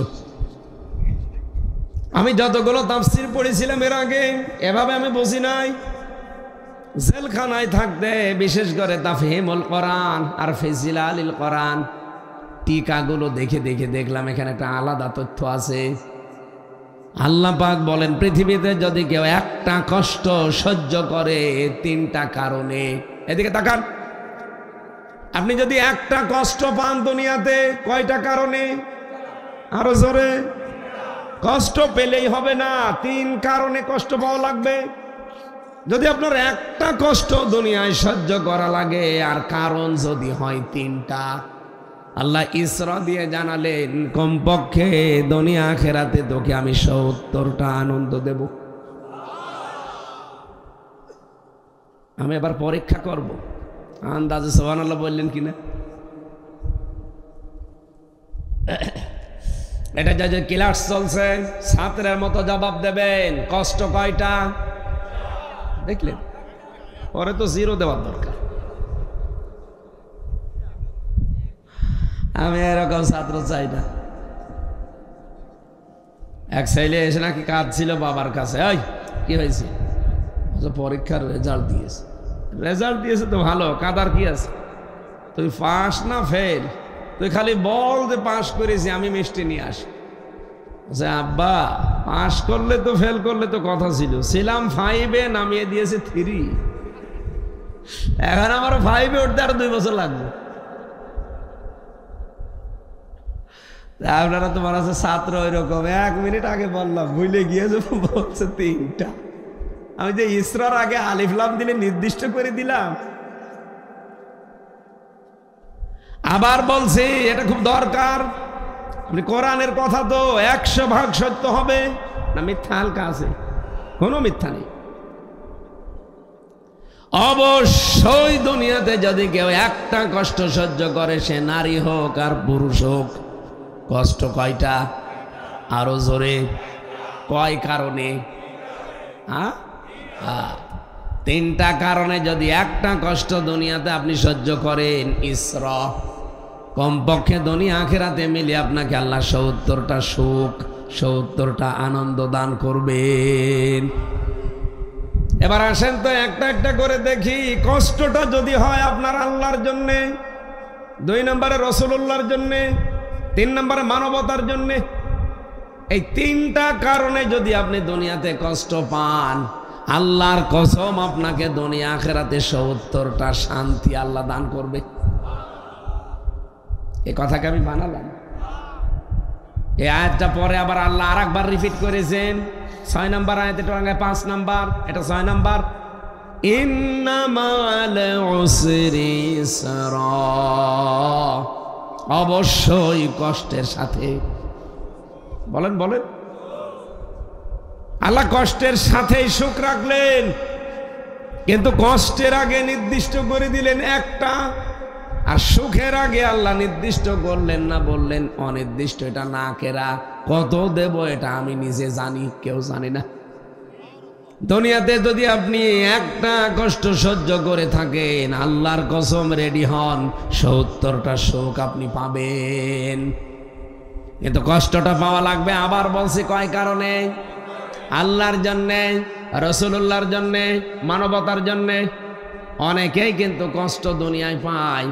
S1: আমি যতগুলো তাফসীর পড়েছিলাম এর আগে এভাবে আমি বুঝি নাই। জেলখানায় থাকতে বিশেষ করে তাফহিমুল কোরআন আর ফিজিলালিল কোরআন টিকাগুলো দেখে দেখলাম এখানে একটা আলাদা তথ্য আছে। আল্লাহ পাক বলেন পৃথিবীতে যদি কেউ একটা কষ্ট সহ্য করে 3টা কারণে, এদিকে তাকান, আপনি যদি একটা কষ্ট পান দুনিয়াতে কয়টা কারণে? আরো জোরে। কষ্ট পেলেই হবে না, 3 কারণে কষ্ট পাওয়া লাগবে। যদি আপনার একটা কষ্ট দুনিয়ায় সহ্য করা লাগে আর কারণ যদি হয় 3টা, আল্লাহ ইসরা দিয়ে জানালেন কমপক্ষে দুনিয়া আখিরাতে তোকে আমি 70টা আনন্দ দেব। আমি এবার পরীক্ষা করব, আন্দাজে সুবহানাল্লাহ বললেন কিনা। এটা যে ক্লাস চলছে, ছাত্রের মতো জবাব দেবেন। কষ্ট কয়টা দেখলেন? পরে তো 0 দেওয়ার দরকার। আমি এরকম ছাত্র চাই না। এক ছেলে এসে নাকি কাঁদছিল বাবার কাছে, ওই কি হয়েছে? পরীক্ষার রেজাল্ট দিয়েছে তো ভালো, কাঁদার কি আছে? তুই পাস না ফেল? তুই খালি বল যে পাস করেছি, আমি মিষ্টি নিয়ে আসি। আব্বা পাস করলে তো ফেল করলে তো কথা ছিলাম 5-এ, নামিয়ে দিয়েছে 3। এখন আমার 5-এ উঠতে আরো 2 বছর লাগবে। আপনারা তোমার আছে ছাত্র ওইরকম, 1 মিনিট আগে বললাম ভুলে গিয়েছে, বলছে 3টা। আমি যে ইসরার আগে আলিফ লাম দিলে নির্দিষ্ট করে দিলাম। আবার বলছি এটা খুব দরকার। আপনি কোরআনের কথা তো 100% সত্য হবে না, মিথ্যা হালকা আছে? কোনো মিথ্যা নেই। অবশ্যই দুনিয়াতে যদি কেউ একটা কষ্ট সহ্য করে, সে নারী হোক আর পুরুষ হোক, কষ্ট কয়টা? আরো জোরে। কয় কারণে? 3টা কারণে যদি একটা কষ্ট দুনিয়াতে আপনি সহ্য করেন, ইসরা, কমপক্ষে দুনিয়া আখিরাতে মিলে আপনাকে আল্লাহ 70টা সুখ, 70টা আনন্দ দান করবেন। এবার আসেন তো একটা একটা করে দেখি। কষ্টটা যদি হয় আপনার আল্লাহর জন্যে, 2 নম্বরে রাসূলুল্লাহর জন্যে, 3 নম্বরে মানবতার জন্যে, এই 3টা কারণে যদি আপনি দুনিয়াতে কষ্ট পান, আল্লাহর কসম আপনাকে দুনিয়া আখিরাতে 70টা শান্তি আল্লাহ দান করবে। এই কথাকে আমি বানালাম। এই আয়াতটা পরে আবার আল্লাহ আরেকবার রিপিট করেছেন 6 নম্বর আয়াতে, 5 নম্বর, এটা 6 নম্বর। ইন্না মা'আল উসরি ইসরা, অবশ্যই কষ্টের সাথে, বলেন আল্লাহ কষ্টের সাথেই সুখ রাখলেন, কিন্তু কষ্টের আগে নির্দিষ্ট করে দিলেন একটা, আর সুখের আগে আল্লাহ নির্দিষ্ট করলেন না, বললেন অনির্দিষ্ট। এটা না কেরা কত দেব এটা আমি নিজে জানি, কেউ জানে না। দুনিয়াতে যদি আপনি একটা কষ্ট সহ্য করে থাকেন, আল্লাহর কসম রেডি হন ৭০টা সুখ আপনি পাবেন। কিন্তু কষ্টটা পাওয়া লাগবে। আবার বলছি কয় কারণে? আল্লাহর জন্যে, রাসূলুল্লাহর জন্যে, মানবতার জন্যে। অনেকেই কিন্তু কষ্ট দুনিয়ায় পায়।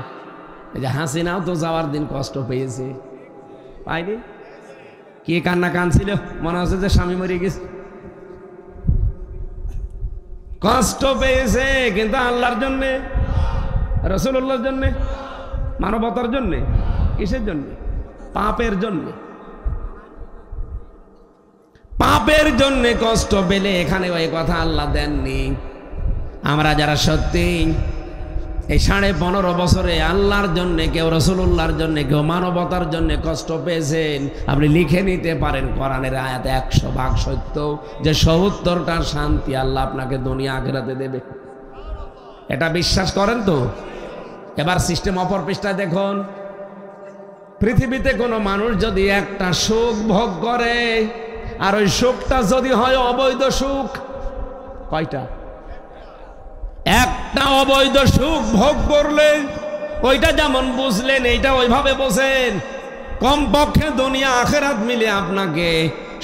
S1: এই যে হাসিনাও তো যাওয়ার দিন কষ্ট পেয়েছে, পাইনি? কি কান্না কানছিল, মনে হচ্ছে যে স্বামী মরে গেছে। কষ্ট পেয়েছে কিন্তু আল্লাহর জন্যে, রাসূলুল্লাহর জন্যে, মানবতার জন্যে। কিসের জন্যে? পাপের জন্যে। পাপের জন্যে কষ্ট পেলে এখানে ওই কথা আল্লাহ দেননি। আমরা যারা সত্যি এই 15.5 বছরে আল্লাহর জন্যে, কেউ রাসূলুল্লাহর জন্যে, কেউ মানবতার জন্যে কষ্ট পেয়েছেন, আপনি লিখে নিতে পারেন কোরআনের আয়াতে 100 ভাগ সত্য যে ৭০টা শান্তি আল্লাহ আপনাকে দুনিয়া আখিরাতে দেবে। এটা বিশ্বাস করেন তো? এবার সিস্টেম অপর পৃষ্ঠায় দেখুন। পৃথিবীতে কোনো মানুষ যদি একটা সুখ ভোগ করে, আর ওই সুখটা যদি হয় অবৈধ সুখ, কয়টা? একটা অবৈধ সুখ ভোগ করলে ওইটা যেমন বুঝলেন, এইটা ওইভাবে বোঝেন। কমপক্ষে দুনিয়া আখিরাত মিলে আপনাকে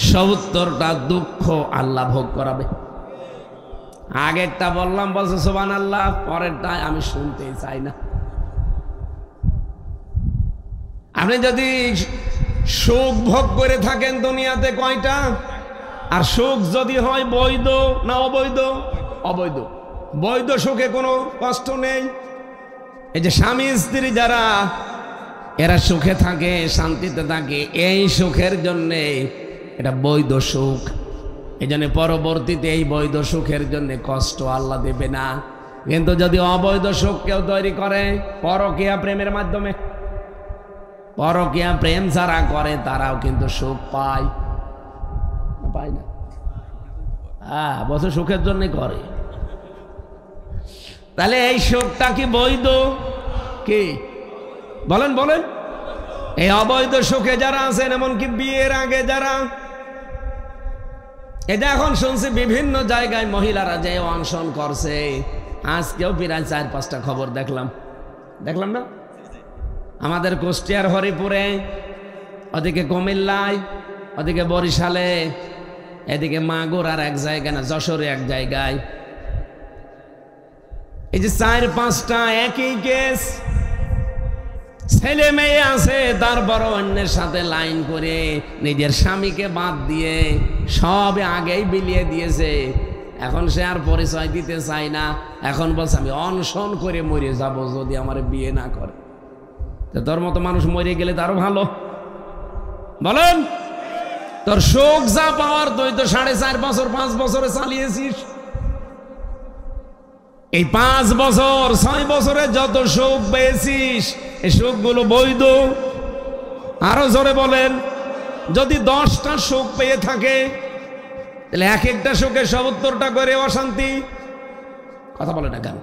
S1: ৭০টা দুঃখ আল্লাহ ভোগ করাবে। আগেরটা বললাম, বলছে সুবহানাল্লাহ, পরেরটা আমি শুনতেই চাই না। আপনি যদি সুখ ভোগ করে থাকেন দুনিয়াতে কয়টা? আর সুখ যদি হয় বৈধ না অবৈধ? অবৈধ। বৈধ সুখে কোনো কষ্ট নেই। এই যে স্বামী স্ত্রী যারা, এরা সুখে থাকে, শান্তিতে থাকে, এই সুখের জন্যে এটা বৈধ সুখ। এই জন্য পরবর্তীতে এই বৈধ সুখের জন্য কষ্ট আল্লাহ দেবে না। কিন্তু যদি অবৈধ সুখ কেউ তৈরি করে পরকীয়া প্রেমের মাধ্যমে, পরকীয়া প্রেম যারা করে তারাও কিন্তু সুখ পায়, পায় না? হ্যাঁ, বছর সুখের জন্য করে। তাহলে এই সুখটা কি বৈধ? কি বলেন বলেন? এই অবৈধ সুখে যারা আছেন, এমনকি বিয়ের আগে যারা, এটা এখন শুনছি বিভিন্ন জায়গায় মহিলারা যে অনশন করছে। আজকেও প্রায় 4-5টা খবর দেখলাম না? আমাদের কুষ্টিয়ার হরিপুরে, ওদিকে কুমিল্লায়, ওদিকে বরিশালে, এদিকে মাগুরার এক জায়গায়, না যশোরে এক জায়গায়, এই যে 4-5টা একই কেস। ছেলে মেয়ে আছে, তারপর অন্যের সাথে লাইন করে নিজের স্বামীকে বাদ দিয়ে সব আগেই বিলিয়ে দিয়েছে। এখন সে আর পরিচয় দিতে চায় না। এখন বলছে আমি অনশন করে মরে যাব যদি আমার বিয়ে না করে। তো তোর মতো মানুষ মরে গেলে তারও ভালো, বলেন? তোর শোক যা পাওয়ার তুই তো 4.5 বছর 5 বছরে চালিয়েছিস। এই 5 বছর 6 বছরে যত সুখ পেয়েছিস, এই সুখগুলো বৈধ? আরো জোরে বলেন। যদি 10টা সুখ পেয়ে থাকে, তাহলে এক একটা সুখে ৭০টা করে অশান্তি। কথা বলে না কেন?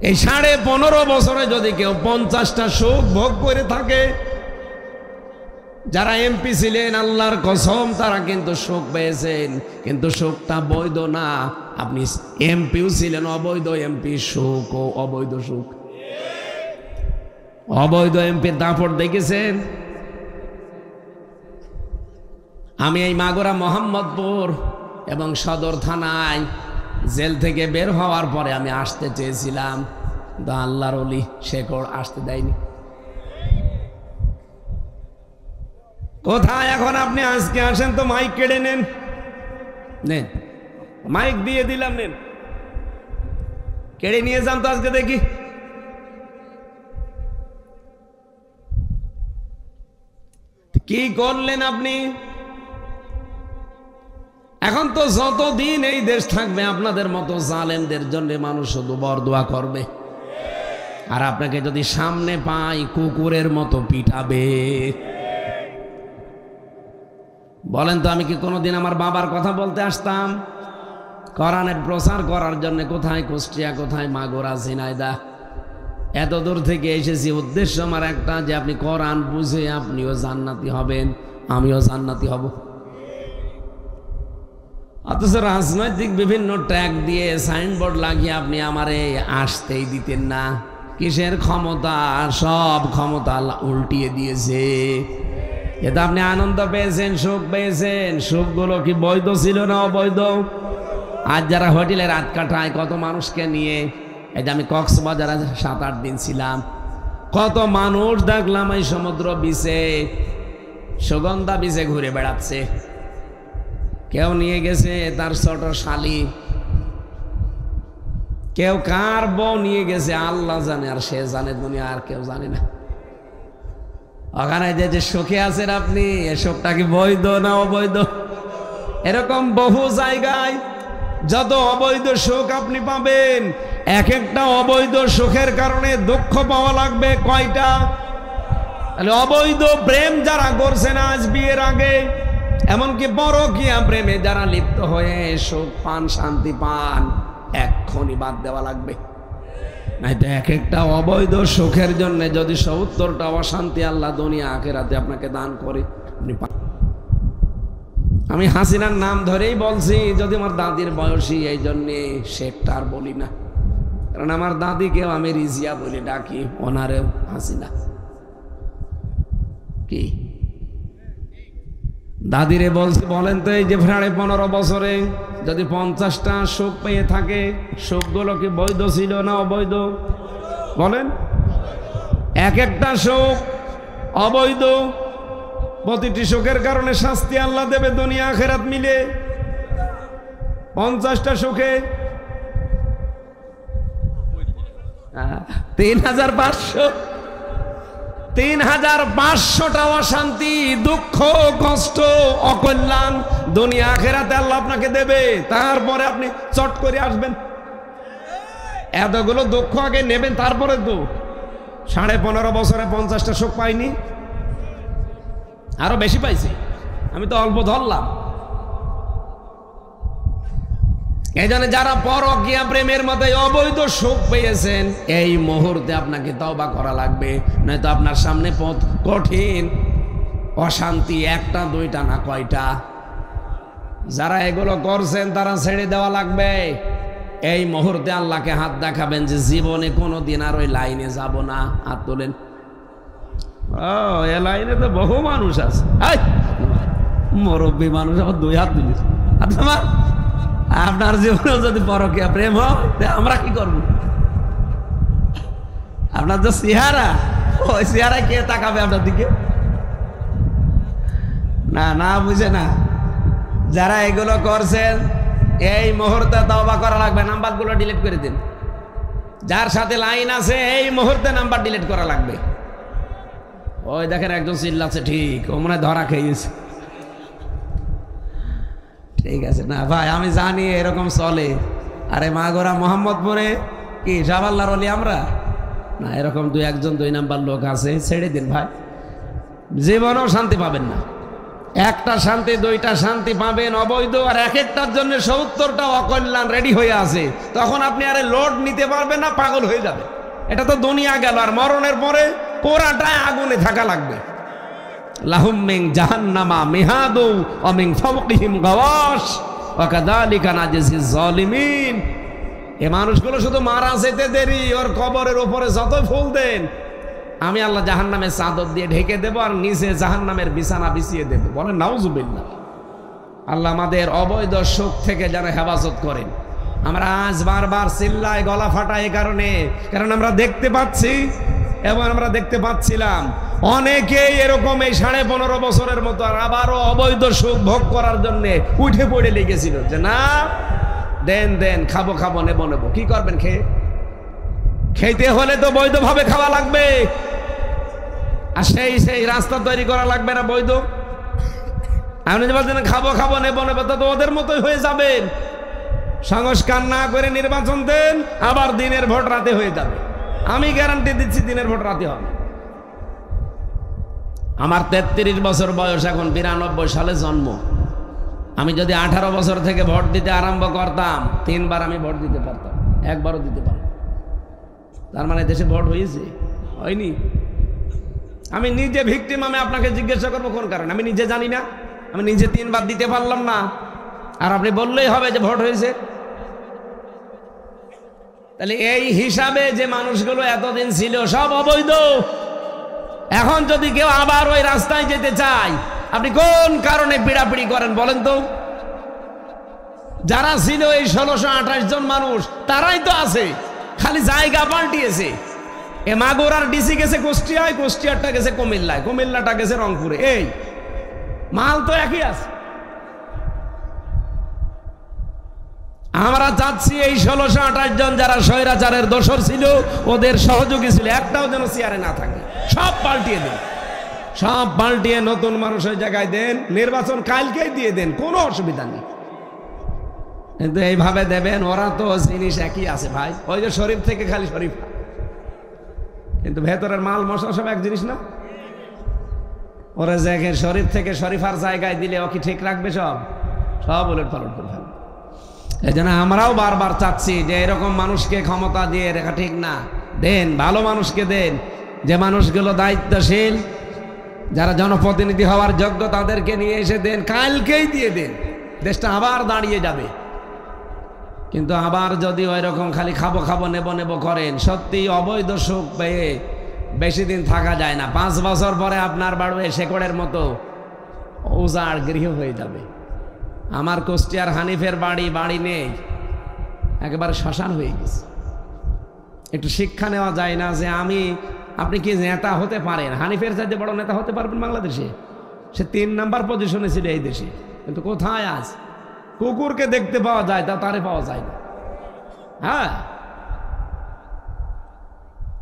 S1: এই 15.5 বছরে যদি কেউ 50টা সুখ ভোগ করে থাকে, যারা এমপি ছিলেন আল্লাহর কসম তারা কিন্তু সুখ পেয়েছেন, কিন্তু সুখটা বৈধ না। আপনি এমপিও ছিলেন, অবৈধ এমপি সুখ ও অবৈধ সুখ। অবৈধ এমপির দাপট দেখেছেন? আমি এই মাগুরা মোহাম্মদপুর এবং সদর থানায় জেল থেকে বের হওয়ার পরে আমি আসতে চেয়েছিলাম, কিন্তু আল্লাহর ওলি শেকড় আসতে দেয়নি। কোথায় এখন আপনি আজকে আসেন তো মাইক কেড়ে নেন, নেন মাইক দিয়ে দিলাম, নেন কেড়ে নিয়ে যান তো আজকে দেখি। কি করলেন আপনি? এখন তো যতদিন এই দেশ থাকবে আপনাদের মতো জালেমদের জন্য মানুষ শুধু বরদোয়া করবে, আর আপনাকে যদি সামনে পাই কুকুরের মতো পিটাবে। বলেন তো, আমি কি কোনোদিন আমার বাবার কথা বলতে আসতাম? কোরআনের প্রচার করার জন্য কোথায় কুষ্টিয়া, কোথায় মাগুরা, ঝিনাইদহ, এত দূর থেকে এসেছি। উদ্দেশ্য আমার একটা, যে আপনি কোরআন বুঝে আপনিও জান্নাতি হবেন, আমিও জান্নাতি হব। অথচ রাজনৈতিক বিভিন্ন ট্যাগ দিয়ে সাইনবোর্ড লাগিয়ে আপনি আমারে আসতেই দিতেন না। কিসের ক্ষমতা? সব ক্ষমতা আল্লাহ উল্টিয়ে দিয়েছে। এতে আপনি আনন্দ পেয়েছেন, সুখ পেয়েছেন। সুখগুলো কি বৈধ ছিল না অবৈধ? আজ যারা হোটেলে রাত কাটায় কত মানুষকে নিয়ে, এই যে আমি কক্সবাজারে 7-8 দিন ছিলাম, কত মানুষ দেখলাম এই সমুদ্র বিচে, সুগন্ধা বিচে ঘুরে বেড়াচ্ছে। কেউ নিয়ে গেছে তার ছোট শালি, কেউ কার বউ নিয়ে গেছে আল্লাহ জানে, আর সে জানে, দুনিয়া আর কেউ জানে না। ওখানে যে সুখে আছেন আপনি, এ সুখটা কি বৈধ না অবৈধ? এরকম বহু জায়গায় যত অবৈধ সুখ আপনি পাবেন, এক একটা অবৈধ সুখের কারণে দুঃখ পাওয়া লাগবে কয়টা? তাহলে অবৈধ প্রেম যারা করছেন আজ বিয়ের আগে, এমনকি পরকীয়া প্রেমে যারা লিপ্ত হয়ে সুখ পান, শান্তি পান, এক্ষুনি বাদ দেওয়া লাগবে। নাই তো এক একটা অবৈধ সুখের জন্য যদি 70টা অশান্তি আল্লাহ দুনিয়া আখিরাতে আপনাকে দান করে, আমি হাসিনার নাম ধরেই বলছি, যদি আমার দাদির বয়সী, এই জন্যে শেখটা আর বলি না, কারণ আমার দাদিকেও আমি রিজিয়া বলে ডাকি, ওনারেও হাসিনা। কি দাদিরে বলছি, বলেন তো, এই যে 15.5 বছরে যদি 50টা সুখ পেয়ে থাকে, সুখগুলো কি বৈধ ছিল না অবৈধ? বলেন। এক একটা সুখ অবৈধ। প্রতিটি সুখের কারণে শাস্তি আল্লাহ দেবে দুনিয়া আখিরাত মিলে। 50টা সুখে 3,500টা অশান্তি, দুঃখ, কষ্ট, অকল্যাণ দুনিয়া আখিরাতে আল্লাহ আপনাকে দেবে। তারপরে আপনি চট করে আসবেন, এতগুলো দুঃখ আগে নেবেন, তারপরে তো 15.5 বছরে 50টা সুখ পাইনি, আরো বেশি পাইছি। আমি তো অল্প ধরলাম। এই জন্য যারা পরকীয়া প্রেমের মতো অবৈধ সুখ পেয়েছেন, এই মুহূর্তে আপনাকে তওবা করা লাগবে, নয়তো আপনার সামনে পথ কঠিন। অশান্তি একটা, দুইটা না, কয়টা? যারা এগুলো করছেন তারা ছেড়ে দেওয়া লাগবে। এই মুহূর্তে আল্লাহকে হাত দেখাবেন যে জীবনে কোনোদিন আর ওই লাইনে যাব না। হাত তোলেন। এ লাইনে তো বহু মানুষ আছে, মুরব্বী মানুষ, আবার 2 হাত দিলিস। আপনার জীবনে যদি পরকীয়া প্রেম হয়, আমরা কি করব? আপনার যে চেহারা, ওই চেহারায় কে তাকাবে আপনার দিকে? না না, বুঝে না। যারা এগুলো করছেন, এই মুহূর্তে তওবা করা লাগবে। নাম্বারগুলো ডিলিট করে দিন। যার সাথে লাইন আছে, এই মুহূর্তে নাম্বার ডিলিট করা লাগবে। ওই দেখেন একজন চিল্লাচ্ছে, ঠিক ও মনে ধরা খেয়েছে। ঠিক আছে না ভাই, আমি জানি এরকম চলে। আরে মাগুরা, মোহাম্মদপুরে কি সব আল্লাহর ওলি আমরা? না, এরকম 2 নাম্বার লোক আছে, ছেড়ে দিন ভাই। জীবনেও শান্তি পাবেন না। একটা শান্তি, 2টা শান্তি পাবেন অবৈধ, আর এক একটার জন্য 70টা অকল্যাণ রেডি হয়ে আছে। তখন আপনি আরে লোড নিতে পারবেন না, পাগল হয়ে যাবে। এটা তো দুনিয়া গেল, আর মরণের পরে পোড়াটায় আগুনে থাকা লাগবে। লাহুম মিন জাহান্নামা মিহাদু ওয়া মিন ফাওকিহিম গাওয়াশ ওয়া কাযালিকা নাজিজিজ জালিমিন। এই মানুষগুলো শুধু মারা যেতে দেরি, ওর কবরের উপরে যতই ফুল দেন, আমি আল্লাহ জাহান্নামের চাদর দিয়ে ঢেকে দেব, আর নিচে জাহান্নামের বিছানা বিছিয়ে দেব। বলেন নাউজুবিল্লাহ। আল্লাহ আমাদের অবৈধ সুখ থেকে যেন হেফাজত করেন। আমরা আজ বারবার চিল্লাই, গলা ফাটা, এই কারণ আমরা দেখতে পাচ্ছি, এবং আমরা দেখতে পাচ্ছিলাম অনেকেই এরকম এই 15.5 বছরের মতো আর আবারও অবৈধ সুখ ভোগ করার জন্য উঠে পড়ে লেগেছিল যে না, দেন দেন, খাবো খাবো, নেবো নেবো। কি করবেন? খেতে হলে তো বৈধভাবে খাওয়া লাগবে, আর সেই রাস্তা তৈরি করা লাগবে না বৈধ। আপনি যে বলছেন খাবো খাবো, নেবো নেবো, তো ওদের মতোই হয়ে যাবেন। সংস্কার না করে নির্বাচন দেন, আবার দিনের ভোট রাতে হয়ে যাবে। আমি গ্যারান্টি দিচ্ছি, দিনের ভোট রাতে হবে। আমার 33 বছর বয়স, এখন 92 সালে জন্ম। আমি যদি 18 বছর থেকে ভোট দিতে আরম্ভ করতাম, 3 বার আমি ভোট দিতে পারতাম, একবারও দিতে পারতাম। তার মানে দেশে ভোট হয়েছে? হয়নি। আমি নিজে ভিকটিম। আমি আপনাকে জিজ্ঞাসা করবো কোন কারণে? আমি নিজে জানি না? আমি নিজে 3 বার দিতে পারলাম না, আর আপনি বললেই হবে যে ভোট হয়েছে? তাহলে এই হিসাবে যে মানুষগুলো এতদিন ছিল সব অবৈধ। এখন যদি কেউ আবার ওই রাস্তায় যেতে চায়, আপনি কোন কারণে পিড়াপিড়ি করেন বলেন তো? যারা ছিল এই 1628 জন মানুষ, তারাই তো আছে, খালি জায়গা পাল্টিয়েছে। এ মাগুরার ডিসি গেছে কুষ্টিয়ায়, কুষ্টিয়ারটা গেছে কুমিল্লায়, কুমিল্লাটা গেছে রংপুরে। এই মাল তো একই আছে। আমরা চাচ্ছি এই 1628 জন যারা স্বৈরাচারের দোসর ছিল, ওদের সহযোগী ছিল, একটাও যেন চেয়ারে না থাকে। সব পাল্টিয়ে দেন, সব পাল্টিয়ে নতুন মানুষের জায়গায় দেন। নির্বাচন কালকেই দিয়ে দেন, কোনো অসুবিধা নেই। কিন্তু এইভাবে দেবেন, ওরা তো জিনিস একই আছে ভাই। ওই যে শরীফ থেকে খালি শরীফ, কিন্তু ভেতরের মাল মশলা সব এক জিনিস না। ওরা যে শরীফ থেকে শরীফার জায়গায় দিলে ও কি ঠিক রাখবে? সব সব উলট পালট করে ফেলবে। এই জন্য আমরাও বারবার চাচ্ছি যে এরকম মানুষকে ক্ষমতা দিয়ে রেখা ঠিক না। দেন, ভালো মানুষকে দেন, যে মানুষগুলো দায়িত্বশীল, যারা জনপ্রতিনিধি হওয়ার যোগ্য, তাদেরকে নিয়ে এসে দেন, কালকেই দিয়ে দেন। দেশটা আবার দাঁড়িয়ে যাবে। কিন্তু আবার যদি ওই রকম খালি খাবো খাবো নেবো নেবো করেন, সত্যি অবৈধ সুখ পেয়ে বেশি দিন থাকা যায় না। 5 বছর পরে আপনার বাড়বে শেকড়ের মতো উজাড় গৃহ হয়ে যাবে। আমার কুষ্টিয়ার হানিফের বাড়ি নেই, একেবারে শ্মশান হয়ে গেছে। একটু শিক্ষা নেওয়া যায় না যে আপনি কি নেতা হতে পারেন? হানিফের চাইতে বড় নেতা হতে পারবেন বাংলাদেশে? সে 3 নাম্বার পজিশনে ছিল এই দেশে, কিন্তু কোথায় আজ? কুকুরকে দেখতে পাওয়া যায়, তারে পাওয়া যায় না। হ্যাঁ,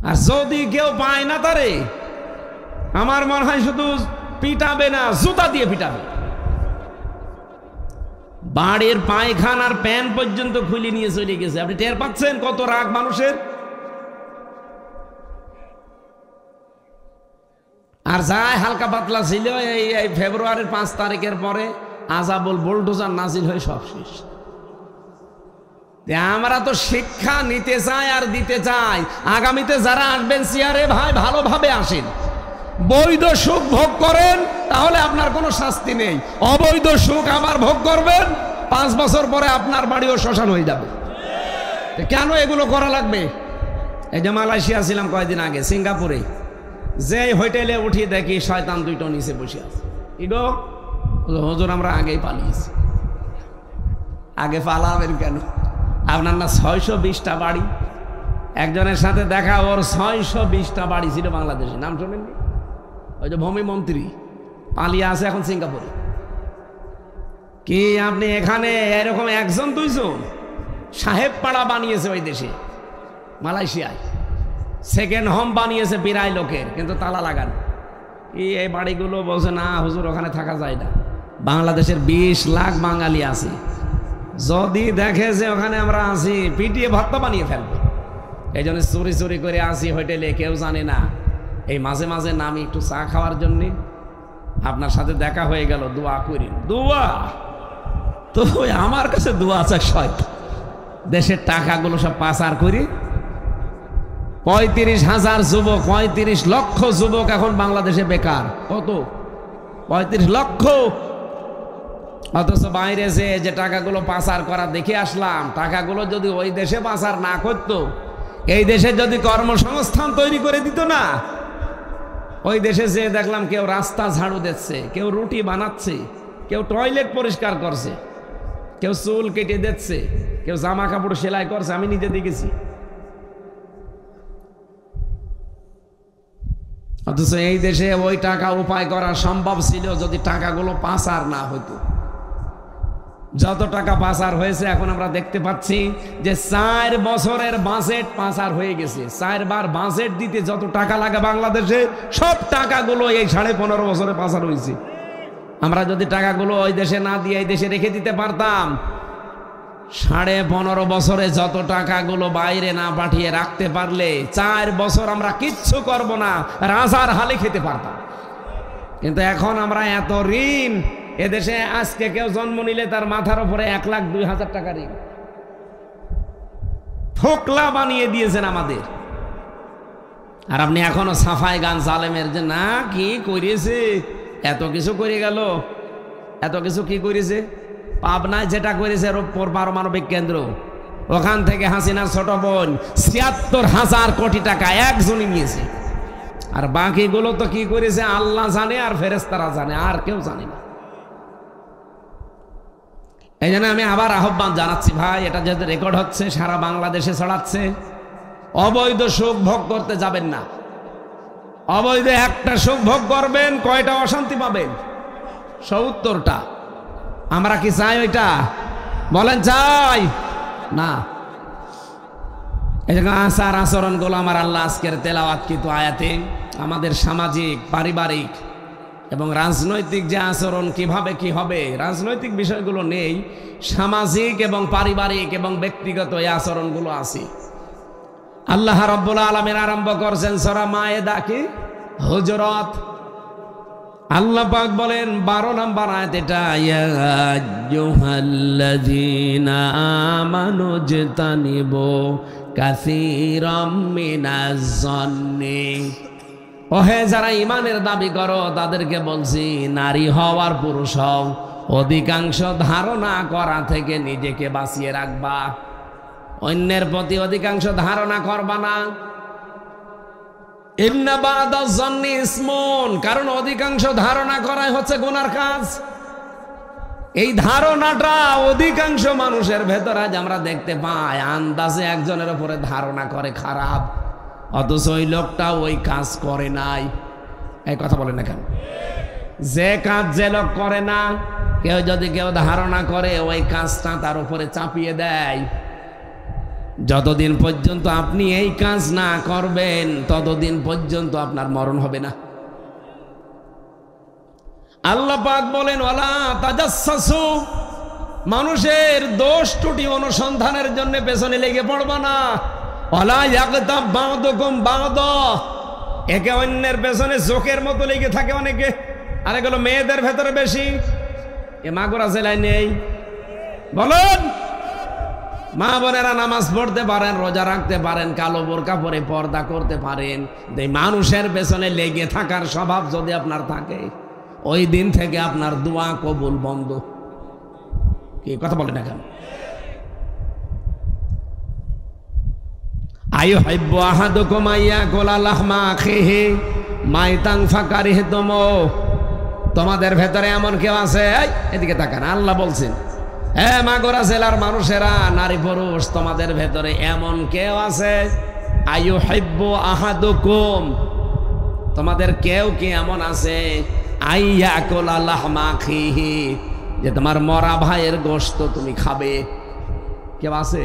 S1: আর যদি কেউ পায় না তারে, আমার মনে হয় শুধু পিটাবে না, জুতা দিয়ে পিটাবে। বাড়ির পায়খানার প্যান পর্যন্ত খুলে নিয়ে চলে গেছে। আপনি টের পাচ্ছেন কত রাগ মানুষের? আর যাই হালকা পাতলা ছিল, এই ফেব্রুয়ারির 5 তারিখের পরে আজাবুল বুলডোজার নাজিল হয়ে সব শেষ। আমরা তো শিক্ষা নিতে চাই আর দিতে চাই। আগামীতে যারা আসবেন চেয়ারে, ভাই ভালোভাবে আসেন, বৈধ সুখ ভোগ করেন, তাহলে আপনার কোনো শাস্তি নেই। অবৈধ সুখ আবার ভোগ করবেন, 5 বছর পরে আপনার বাড়িও শ্মশান হয়ে যাবে। কেন এগুলো করা লাগবে? এই যে মালয়েশিয়া ছিলাম কয়েকদিন আগে, সিঙ্গাপুরে, যে হোটেলে উঠি দেখি শয়তান 2টো নিচে বসে আছে। ইগো হুজুর, আমরা আগেই পালিয়েছি। আগে পালাবেন কেন? আপনার না 620টা বাড়ি? একজনের সাথে দেখা, ওর 620টা বাড়ি ছিল বাংলাদেশে। নাম শোনেননি? ওই যে ভূমি মন্ত্রী পালিয়ে আছে এখন সিঙ্গাপুরে। কি আপনি এখানে এরকম 1-2জন সাহেব পাড়া বানিয়েছে ওই দেশে, মালয়েশিয়ায় সেকেন্ড হোম বানিয়েছে প্রায় লোকের, কিন্তু তালা লাগানো। এই বাড়িগুলো বলছে না হুজুর, ওখানে থাকা যায় না। বাংলাদেশের 20 লাখ বাঙালি আছে, যদি দেখে যে ওখানে আমরা আছি, পিটিয়ে ভর্তা বানিয়ে ফেলবে। এই জন্য চুরি চুরি করে আসি হোটেলে, কেউ জানে না। এই মাঝে মাঝে নামি একটু চা খাওয়ার জন্যে, আপনার সাথে দেখা হয়ে গেল, দোয়া করি। দোয়া তো আমার কাছে দোয়া আছে শয়তান। দেশের টাকাগুলো সব পাচার করি। 35,000 যুবক, 35 লক্ষ যুবক এখন বাংলাদেশে বেকার। কত? 35 লক্ষ। অথচ বাইরে যে টাকাগুলো পাচার করা দেখে আসলাম, টাকাগুলো যদি ওই দেশে পাচার না করতো, এই দেশে যদি কর্মসংস্থান তৈরি করে দিত না, ওই দেশে যে দেখলাম কেউ রাস্তা ঝাড়ু দিচ্ছে, কেউ রুটি বানাচ্ছে, কেউ টয়লেট পরিষ্কার করছে, কেউ চুল কেটে দিচ্ছে, কেউ জামা কাপড় সেলাই করছে। আমি নিজে দেখেছি। অথচ এই দেশে ওই টাকা উপায় করা সম্ভব ছিল যদি টাকাগুলো পাচার না হতো। যত টাকা পাচার হয়েছে, এখন আমরা দেখতে পাচ্ছি যে 4 বছরের বাজেট পাচার হয়ে গেছে। 4 বার বাজেট দিতে যত টাকা লাগে বাংলাদেশে, সব টাকাগুলো এই 15.5 বছরে পাচার হয়েছে। আমরা যদি টাকাগুলো ওই দেশে না দিয়ে এই দেশে রেখে দিতে পারতাম, 15.5 বছরে যত টাকাগুলো বাইরে না পাঠিয়ে রাখতে পারলে 4 বছর আমরা কিচ্ছু করব না, রাজার হালে খেতে পারতাম। কিন্তু এখন আমরা এত ঋণ, এদেশে আজকে কেউ জন্ম নিলে তার মাথার উপরে 1,02,000 টাকা ঋণ। ফোকলা বানিয়ে দিয়েছেন আমাদের। আর আপনি এখনো সাফাই গান জালেমের যে না কি করিয়েছে, এত কিছু করে গেল, এত কিছু কি করেছে। পাবনায় যেটা করেছে রূপপুর পারমাণবিক কেন্দ্র, ওখান থেকে হাসিনার ছোট বোন ৭৬,০০০ কোটি টাকা একজনই নিয়েছে। আর বাকিগুলো তো কি করেছে আল্লাহ জানে আর ফেরেশতারা জানে, আর কেউ জানে না। এই জন্য আমি আবার আহ্বান জানাচ্ছি, ভাই এটা যেহেতু রেকর্ড হচ্ছে, সারা বাংলাদেশে ছড়াচ্ছে, অবৈধ সুখ ভোগ করতে যাবেন না। অবৈধ একটা সুখ ভোগ করবেন, কয়টা অশান্তি পাবেন? ৭০টা। আমরা কি চাই ওইটা? বলেন চাই না। এই জন্য আচার আচরণগুলো আমার আল্লাহ আজকের তেলাওয়াতকৃত আয়াতে আমাদের সামাজিক, পারিবারিক এবং রাজনৈতিক যে আচরণ কিভাবে কি হবে, রাজনৈতিক বিষয়গুলো নেই, সামাজিক এবং পারিবারিক এবং ব্যক্তিগত এই আচরণগুলো আছে। আল্লাহ রাব্বুল আলামিন আরম্ভ করছেন সূরা মায়েদা কি হুজুরাত। আল্লাহ পাক বলেন 12 নম্বর আয়াত, এটা ইয়া আইয়ুহাল্লাযীনা আমানু জতানিবু কাসীরাম মিনাজ যন্নি। ওহে যারা ঈমানের দাবি করো তাদেরকে বলছি, নারী হও আর পুরুষ হও, অধিকাংশ ধারণা করা থেকে নিজেকে বাঁচিয়ে রাখবা। অন্যের প্রতি অধিকাংশ ধারণা করবা না। ইন্না বা'দাজ যন্নি ইসমুন, কারণ অধিকাংশ ধারণা করাই হচ্ছে গুনার কাজ। এই ধারণাটা অধিকাংশ মানুষের ভেতর আজ আমরা দেখতে পাই, আন্দাজে একজনের উপরে ধারণা করে খারাপ, অথচ ওই লোকটা ওই কাজ করে নাই। এই কথা বলে না কেন? যে কাজ যে লোক করে না, কেউ যদি কেউ ধারণা করে ওই কাজটা তার উপরে চাপিয়ে দেয়, যতদিন পর্যন্ত আপনি এই কাজ না করবেন ততদিন পর্যন্ত আপনার মরণ হবে না। আল্লাহ পাক বলেন ওয়ালা তাজাসসু, মানুষের দোষ ত্রুটি অনুসন্ধানের জন্য পেছনে লেগে পড়বা না। ওয়ালা ইয়াগতাব বা'দুকুম বা'দা, একে অন্যের পেছনে চোখের মতো লেগে থাকে অনেকে। আর এগুলো মেয়েদের ভেতরে বেশি। এ মাগুরা জেলায় নেই? বলুন। মা বোনেরা নামাজ পড়তে পারেন, রোজা রাখতে পারেন, কালো বোরকা পরে পর্দা করতে পারেন, এই মানুষের পেছনে লেগে থাকার স্বভাব যদি আপনার থাকে, ওই দিন থেকে আপনার দোয়া কবুল বন্ধ। কি কথা বলে না কেন? আইয়ুহিব্বু আহাদুকুম আইয়াকুলা লাহমা আখিহি মাইতান ফাকারিহতুম, তোমাদের ভেতরে এমন কেউ আছে, এদিকে তাকান, আল্লাহ বলছেন, হ্যাঁ মাগুরা জেলার মানুষেরা, নারী পুরুষ, তোমাদের ভেতরে এমন কেউ আছে, আইয়ুহিব্বু আহাদুকুম, তোমাদের কেউ কি এমন আছে, আইয়াকুলা লাহমা আখিহি, যে তোমার মরা ভাইয়ের গোশত তুমি খাবে? কেউ আছে?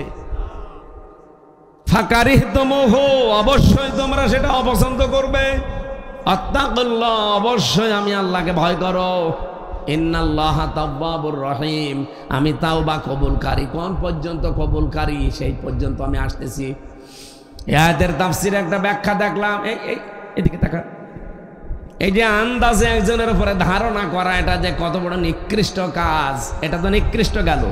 S1: ফাকারিহতুমুহু, অবশ্যই তোমরা সেটা অপছন্দ করবে। আত্তাকুল্লাহ, অবশ্যই আমি আল্লাহকে ভয় করো। ইন্নাল্লাহা তাওয়াবুর রহিম, আমি তাওবা কবুলকারী। কোন পর্যন্ত কবুলকারী সেই পর্যন্ত আমি আসতেছি। এই আয়াতের তাফসীরে একটা ব্যাখ্যা দেখলাম, এদিকে তাকা, এই যে আন্দাজে একজনের উপরে ধারণা করা, এটা যে কত বড় নিকৃষ্ট কাজ, এটা তো নিকৃষ্ট গেল।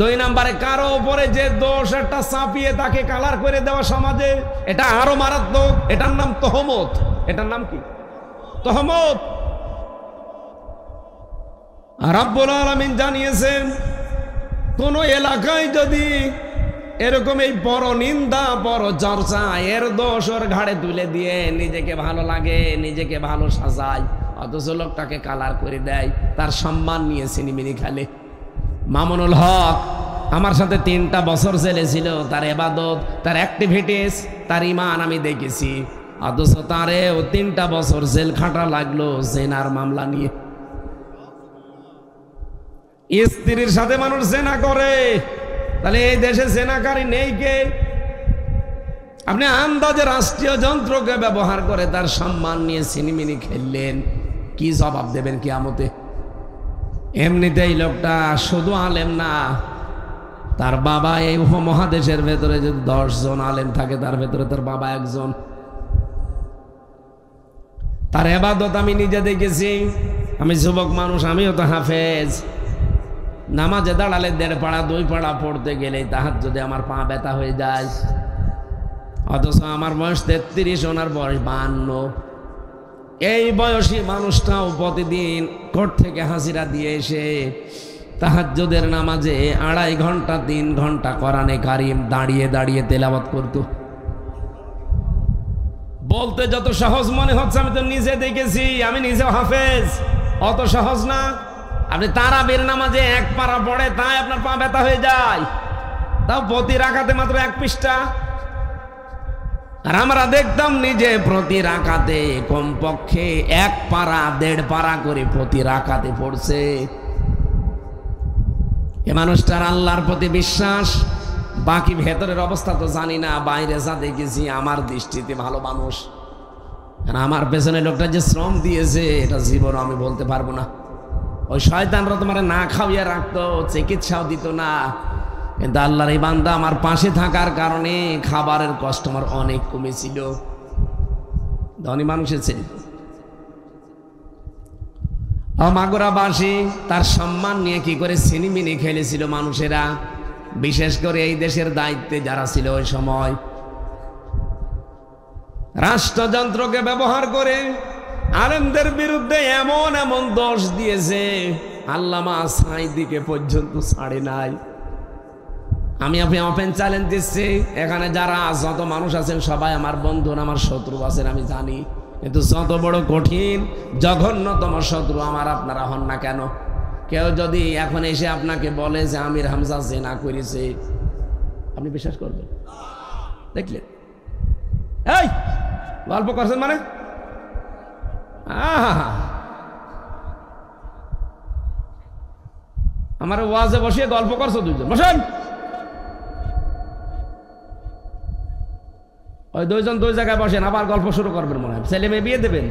S1: 2 নম্বরে কারো উপরে যে দোষ একটা চাপিয়ে তাকে কালার করে দেওয়া সমাজে, এটা আরো মারাত্মক। এটার নাম তহমত। এটার নাম কি? তহমত। রাব্বুল আলামিন জানিয়েছেন, কোন এলাকায় যদি এরকম এই পরনিন্দা, পরচর্চা, এর দোষ ওর ঘাড়ে তুলে দিয়ে নিজেকে ভালো লাগে, নিজেকে ভালো সাজায়, অথচ লোকটাকে কালার করে দেয়, তার সম্মান নিয়ে সিনিমিনি খেলে। মামুনুল হক আমার সাথে 3টা বছর জেলে ছিল, তার ইবাদত, তার অ্যাক্টিভিটিস, তার ঈমান আমি দেখেছি, অথচ তারেও 3টা বছর জেল খাটা লাগলো জেনার মামলা নিয়ে। স্ত্রীর সাথে মানুষ জেনা করে, তাহলে এই দেশে জেনাকারী নেই কে? আপনি আন্দাজে রাষ্ট্রীয় যন্ত্রকে ব্যবহার করে তার সম্মান নিয়ে সিনিমিনি খেললেন, কি জবাব দেবেন কিয়ামতে? এমনিতেই লোকটা শুধু আলেম না, তার বাবা, এই উপমহাদেশের ভেতরে যদি 10 জন আলেম থাকে তার ভেতরে তার বাবা একজন। তার ইবাদত আমি নিজে দেখেছি। আমি যুবক মানুষ, আমিও তো হাফেজ। নামাজে দাঁড়ালে 1.5 পাড়া 2 পাড়া পড়তে গেলে তাহাজ্জুদে আমার পা ব্যথা হয়ে যায়। অথচ আমার বয়স 33, ওনার বয়স 52। এই বয়সী মানুষটাও প্রতিদিন কোর্ট থেকে হাজিরা দিয়ে এসে তাহাজ্জুদের নামাজে 2.5 ঘন্টা 3 ঘন্টা কোরআনে কারিম দাঁড়িয়ে দাঁড়িয়ে তেলাওয়াত করত। বলতে যত সহজ মনে হচ্ছে, আমি তো নিজে দেখেছি, আমি নিজেও হাফেজ। অত সহজ না। আপনি তারাবির নামাজে 1 পারা পড়ে তাই আপনার পা ব্যথা হয়ে যায়, তাও প্রতি রাকাতে মাত্র 1 পৃষ্ঠা। আর আমরা দেখতাম নিজে প্রতি রাকাতে কমপক্ষে 1 পারা 1.5 পারা করে প্রতি রাকাতে পড়ছে। এ মানুষটার আল্লাহর প্রতি বিশ্বাস। বাকি ভেতরের অবস্থা তো জানি না, বাইরে যা দেখেছি আমার দৃষ্টিতে ভালো মানুষ। আমার পেছনে লোকটা যে শ্রম দিয়েছে এটা জীবন আমি বলতে পারবো না। ওই শয়তানরা তোমার না খাওয়িয়ে রাখতো, চিকিৎসাও দিত না, কিন্তু আল্লাহর এই বান্দা আমার পাশে থাকার কারণে খাবারের কষ্ট আমার অনেক কমেছিল। ধনী মানুষের ছেলে মাগুরাবাসী তার সম্মান নিয়ে কি করে সিনিমিনি খেলেছিল মানুষেরা, বিশেষ করে এই দেশের দায়িত্বে যারা ছিল ওই সময়। রাষ্ট্রযন্ত্রকে ব্যবহার করে আলেমদের বিরুদ্ধে এমন এমন দোষ দিয়েছে, আল্লামা সাঈদীকে পর্যন্ত ছাড়ে নাই। আমি আপনি ওপেন চ্যালেঞ্জ দিচ্ছি, এখানে যারা যত মানুষ আছেন সবাই আমার বন্ধু, আমার শত্রু আছেন আমি জানি, কিন্তু যত বড় কঠিন জঘন্যতম শত্রু আমার আপনারা হন না কেন, কেউ যদি এখন এসে আপনাকে বলে যে আমির হামজা জিনা করেছে, আপনি বিশ্বাস করবেন? দেখলেন এই গল্প করছেন মানে আমার ওয়াজে বসিয়ে গল্প করছো দুইজন, বসেন। ওই 2 জন 2 জায়গায় বসেন, আবার গল্প শুরু করবেন মনে হয়, ছেলে মেয়ে বিয়ে দেবেন।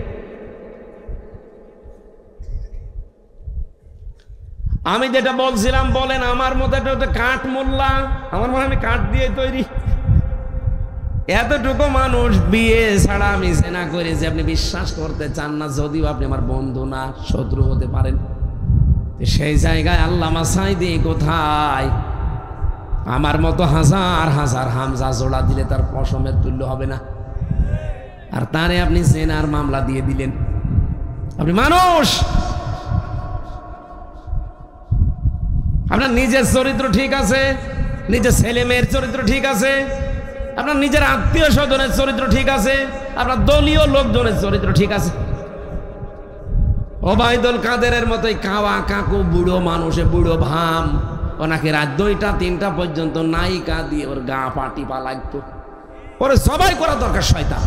S1: আমি যেটা বলছিলাম বলেন, আমার মতো একটা কাঠ মোল্লা, আমার মনে হয় আমি কাঠ দিয়ে তৈরি। এতটুকু মানুষ বিয়ে ছাড়া আমি জেনা করেছি, আপনি বিশ্বাস করতে চান না, যদিও আপনি আমার বন্ধু না শত্রু হতে পারেন। সেই জায়গায় আল্লামা সাঈদী কোথায়? আমার মতো হাজার হাজার হামজা জোড়া দিলে তার পশমের তুল্য হবে না, আর তারে আপনি জেনার মামলা দিয়ে দিলেন। আপনি মানুষ, আপনার নিজের চরিত্র ঠিক আছে, নিজের ছেলে মেয়ের চরিত্র ঠিক আছে, আপনার নিজের আত্মীয় স্বজনের চরিত্র ঠিক আছে, আপনার দলীয় লোকজনের চরিত্র ঠিক আছে। ওবায়দুল কাদেরের মতোই কাওয়া কাকু বুড়ো মানুষে বুড়ো ভাম, ওনাকে রাত 2টা 3টা পর্যন্ত নায়িকা দিয়ে ওর গা পাটি পা লাগতো। ওরে সবাই করা দরকার শয়তান,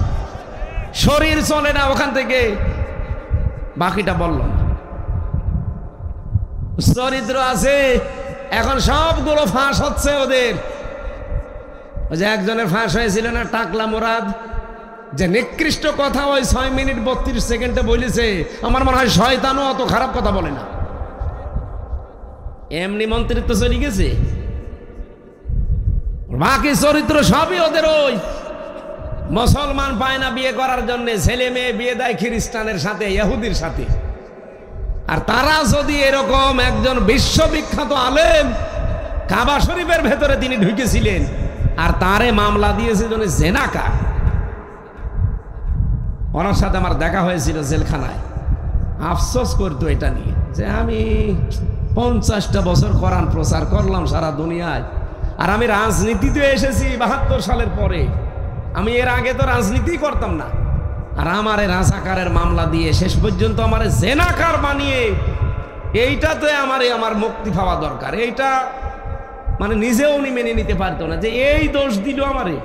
S1: শরীর চলে না ওখান থেকে, বাকিটা বলল না। চরিত্র আছে, এখন সবগুলো ফাঁস হচ্ছে ওদের। ওই যে একজনের ফাঁস হয়েছিল না, টাকলা মোরাদ, যে নিকৃষ্ট কথা ওই 6 মিনিট 32 সেকেন্ডে বলেছে, আমার মনে হয় শয়তানও অত খারাপ কথা বলে না। এমনি মন্ত্রিত্ব চলে গেছে, বাকি চরিত্র সবই ওদের। ওই মুসলমান পায় না বিয়ে করার জন্য, ছেলে মেয়ে বিয়ে দেয় খ্রিস্টানের সাথে, ইহুদির সাথে। আর তারা যদি এরকম একজন বিশ্ববিখ্যাত আলেম, কাবা শরীফের ভেতরে তিনি ঢুকেছিলেন, আর তারে মামলা দিয়েছে জন্য জেনাকার। ওনার সাথে আমার দেখা হয়েছিল জেলখানায়, আফসোস করতো এটা নিয়ে যে আমি 50টা বছর কোরআন প্রচার করলাম সারা দুনিয়ায়, আর আমি রাজনীতিতে এসেছি 72 সালের পরে। আমি এর আগে তো রাজনীতি করতাম না, আর আমারে রাজাকারের মামলা দিয়ে শেষ পর্যন্ত আমারে জেনাকার বানিয়ে, এইটাতে আমার মুক্তি পাওয়া দরকার। এইটা মানে নিজেও উনি মেনে নিতে পারতো না যে এই দোষ দিল আমারে।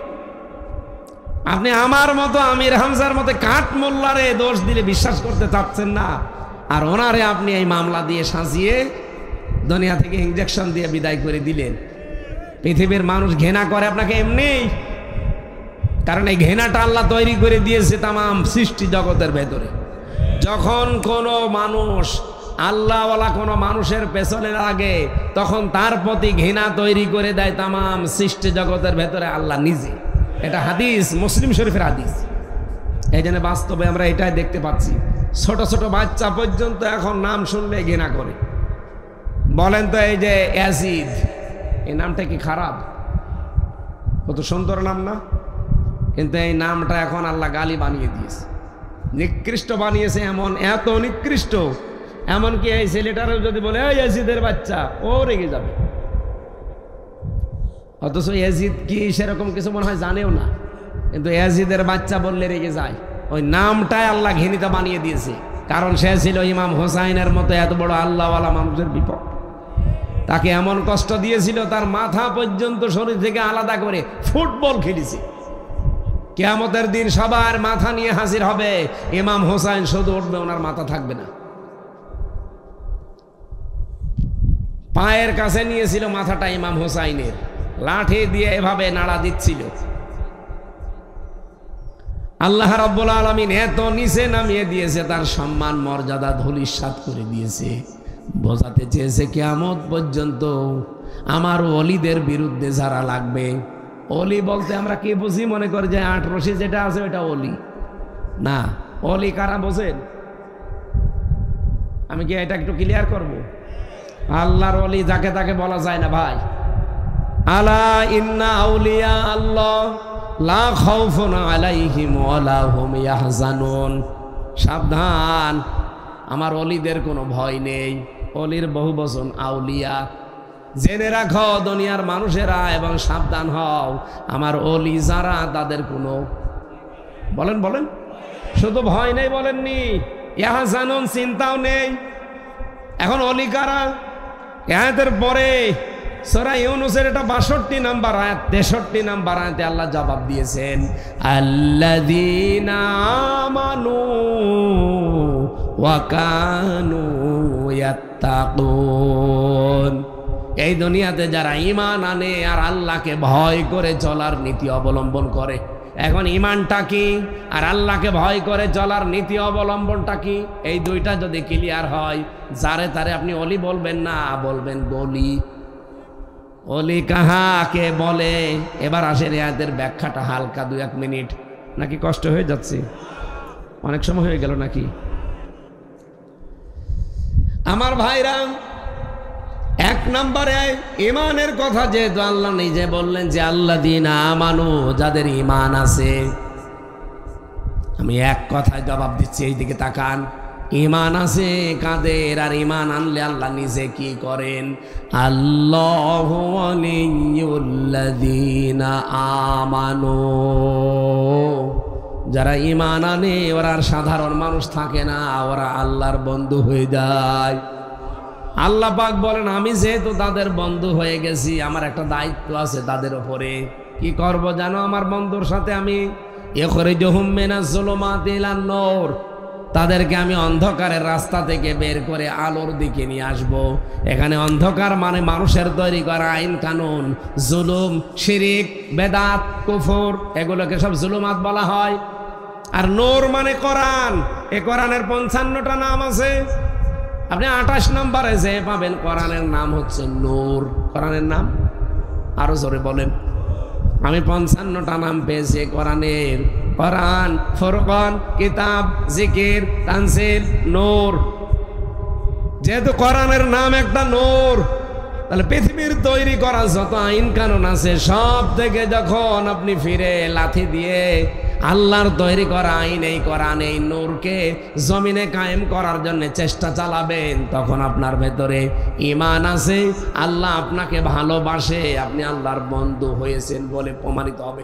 S1: আপনি আমার মতো আমির হামজার মতো কাঠ মোল্লারে দোষ দিলে বিশ্বাস করতে চাচ্ছেন না, আর ওনারে আপনি এই মামলা দিয়ে সাজিয়ে দুনিয়া থেকে ইনজেকশন দিয়ে বিদায় করে দিলেন। পৃথিবীর মানুষ ঘৃণা করে আপনাকে এমনি, কারণ এই ঘৃণাটা আল্লাহ তৈরি করে দিয়েছে তামাম সৃষ্টি জগতের ভেতরে। যখন কোনো মানুষ আল্লাহওয়ালা কোনো মানুষের পেছনে লাগে, তখন তার প্রতি ঘৃণা তৈরি করে দেয় তামাম সৃষ্টি জগতের ভেতরে আল্লাহ নিজে। এটা হাদিস, মুসলিম শরীফের হাদিস। এই জন্য বাস্তবে আমরা এটাই দেখতে পাচ্ছি, ছোট ছোট বাচ্চা পর্যন্ত এখন নাম শুনলে ঘৃণা করে। বলেন তো এই যে ইয়াজিদ, এই নামটা কি খারাপ? কত সুন্দর নাম না? কিন্তু এই নামটা এখন আল্লাহ গালি বানিয়ে দিয়েছে, নিকৃষ্ট বানিয়েছে। এমন এত নিকৃষ্ট, এমনকি এই ছেলেটারও যদি বলে এই ইয়াজিদের বাচ্চা, ও রেগে যাবে। অথচ ইয়াজিদ কি সেরকম কিছু মনে হয় জানেও না, কিন্তু ইয়াজিদের বাচ্চা বললে রেগে যায়। ওই নামটাই আল্লাহ ঘৃণিত বানিয়ে দিয়েছে, কারণ সে ছিল ইমাম হোসাইনের মতো এত বড় আল্লাহওয়ালা মানুষের বিপক্ষ। তাকে এমন কষ্ট দিয়েছিল, তার মাথা পর্যন্ত শরীর থেকে আলাদা করে ফুটবল খেলেছে। কিয়ামতের দিন সবার মাথা নিয়ে হাজির হবে, ইমাম হোসাইন শুধু উঠবে, ওনার মাথা থাকবে না। পায়ের কাছে নিয়েছিল মাথাটা ইমাম হোসাইনের, লাঠি দিয়ে এভাবে নাড়া দিচ্ছিল। আল্লাহ রাব্বুল আলামিন এত নিচে নামিয়ে দিয়েছে, তার সম্মান মর্যাদা ধূলিসাৎ করে দিয়েছে। বোঝাতে চেয়েছে কিয়ামত পর্যন্ত আমার ওলিদের বিরুদ্ধে যারা লাগবে, ওলি বলতে আমরা কি বুঝি? মনে করি যে 8 রশি যেটা আছে ওটা ওলি না। ওলি কারা বোঝেন? আমি কি এটা একটু ক্লিয়ার করব? আল্লাহর ওলি যাকে তাকে বলা যায় না ভাই। আলা ইন্না আউলিয়া আল্লাহ লা খাউফুন আলাইহিম ওয়া লা হুম ইয়াহজানুন। সাবধান, আমার ওলিদের কোনো ভয় নেই। ওলির বহু বচন আউলিয়া। জেনে রাখো দুনিয়ার মানুষেরা এবং সাবধান হও, আমার ওলি যারা তাদের কোনো বলেন বলেন শুধু ভয় নেই বলেননি, ইয়াহজানুন চিন্তাও নেই। এখন ওলি কারা? আয়াতের পরে সূরা ইউনূসের এটা 62 নাম্বার আয়াত, 63 নাম্বার আয়াতে আল্লাহ জবাব দিয়েছেন, আল্লাযীনা আমানু ওয়া কানু ইয়াত্তাকুন। এই দুনিয়াতে যারা ঈমান আনে আর আল্লাহকে ভয় করে চলার নীতি অবলম্বন করে। এখন ঈমানটা কি আর আল্লাহকে ভয় করে চলার নীতি অবলম্বনটা কি, এই দুইটা যদি ক্লিয়ার হয়, যারে তারে আপনি ওলি বলবেন না, বলবেন বলি। ওলি কাহাকে বলে? এবার আসেন আয়াতের ব্যাখ্যাটা হালকা 2-1 মিনিট। নাকি কষ্ট হয়ে যাচ্ছে? অনেক সময় হয়ে গেল নাকি? আমার ভাইরা, 1 নম্বরে ঈমানের কথা যেহেতু আল্লাহ নিজে বললেন যে আল্লাযীনা আমানু, যাদের ঈমান আছে। আমি এক কথায় জবাব দিচ্ছি, এই দিকে তাকান। ঈমান আছে কাদের? আর ঈমান আনলে আল্লাহ নিজে কি করেন? আল্লাহু ওয়ালিয়ুল্লাযীনা আমানু। যারা ঈমান আনে ওরা আর সাধারণ মানুষ থাকে না, ওরা আল্লাহর বন্ধু হয়ে যায়। আল্লাহ পাক বলেন, আমি যেহেতু তাদের বন্ধু হয়ে গেছি, আমার একটা দায়িত্ব আছে তাদের উপরে। কি করব জানো? আমার বন্ধুর সাথে আমি ইখরিজুহুম মিনাজ যুলুমাতি ইলান নূর, তাদেরকে আমি অন্ধকারের রাস্তা থেকে বের করে আলোর দিকে নিয়ে আসব। এখানে অন্ধকার মানে মানুষের তৈরি করা আইন কানুন, জুলুম, শিরিক, বেদাত, কুফর, এগুলোকে সব জুলুমাত বলা হয়। আর নূর মানে কোরআন। এই কোরআনের 55টা নাম আছে, আপনি 28 নম্বরে যে পাবেন কোরআনের নাম হচ্ছে নূর। কোরআনের নাম আরো জোরে বলেন। আমি 55টা নাম পেয়েছি কোরআনের। কোরআন, ফুরকান, কিতাব, জিকির, তানজিল, নূর। যেহেতু কোরআনের নাম একটা নূর, তাহলে পৃথিবীর তৈরি করা যত আইন কানুন আছে সব থেকে যখন আপনি ফিরে লাথি দিয়ে আল্লাহর তৈরি করা আইন, এই কোরআন, এই নূরকে জমিনে কায়েম করার জন্য চেষ্টা চালাবেন, তখন আপনার ভেতরে ঈমান আছে, আল্লাহ আপনাকে ভালোবাসে, আপনি আল্লাহর বন্ধু হয়েছেন বলে প্রমাণিত হবে।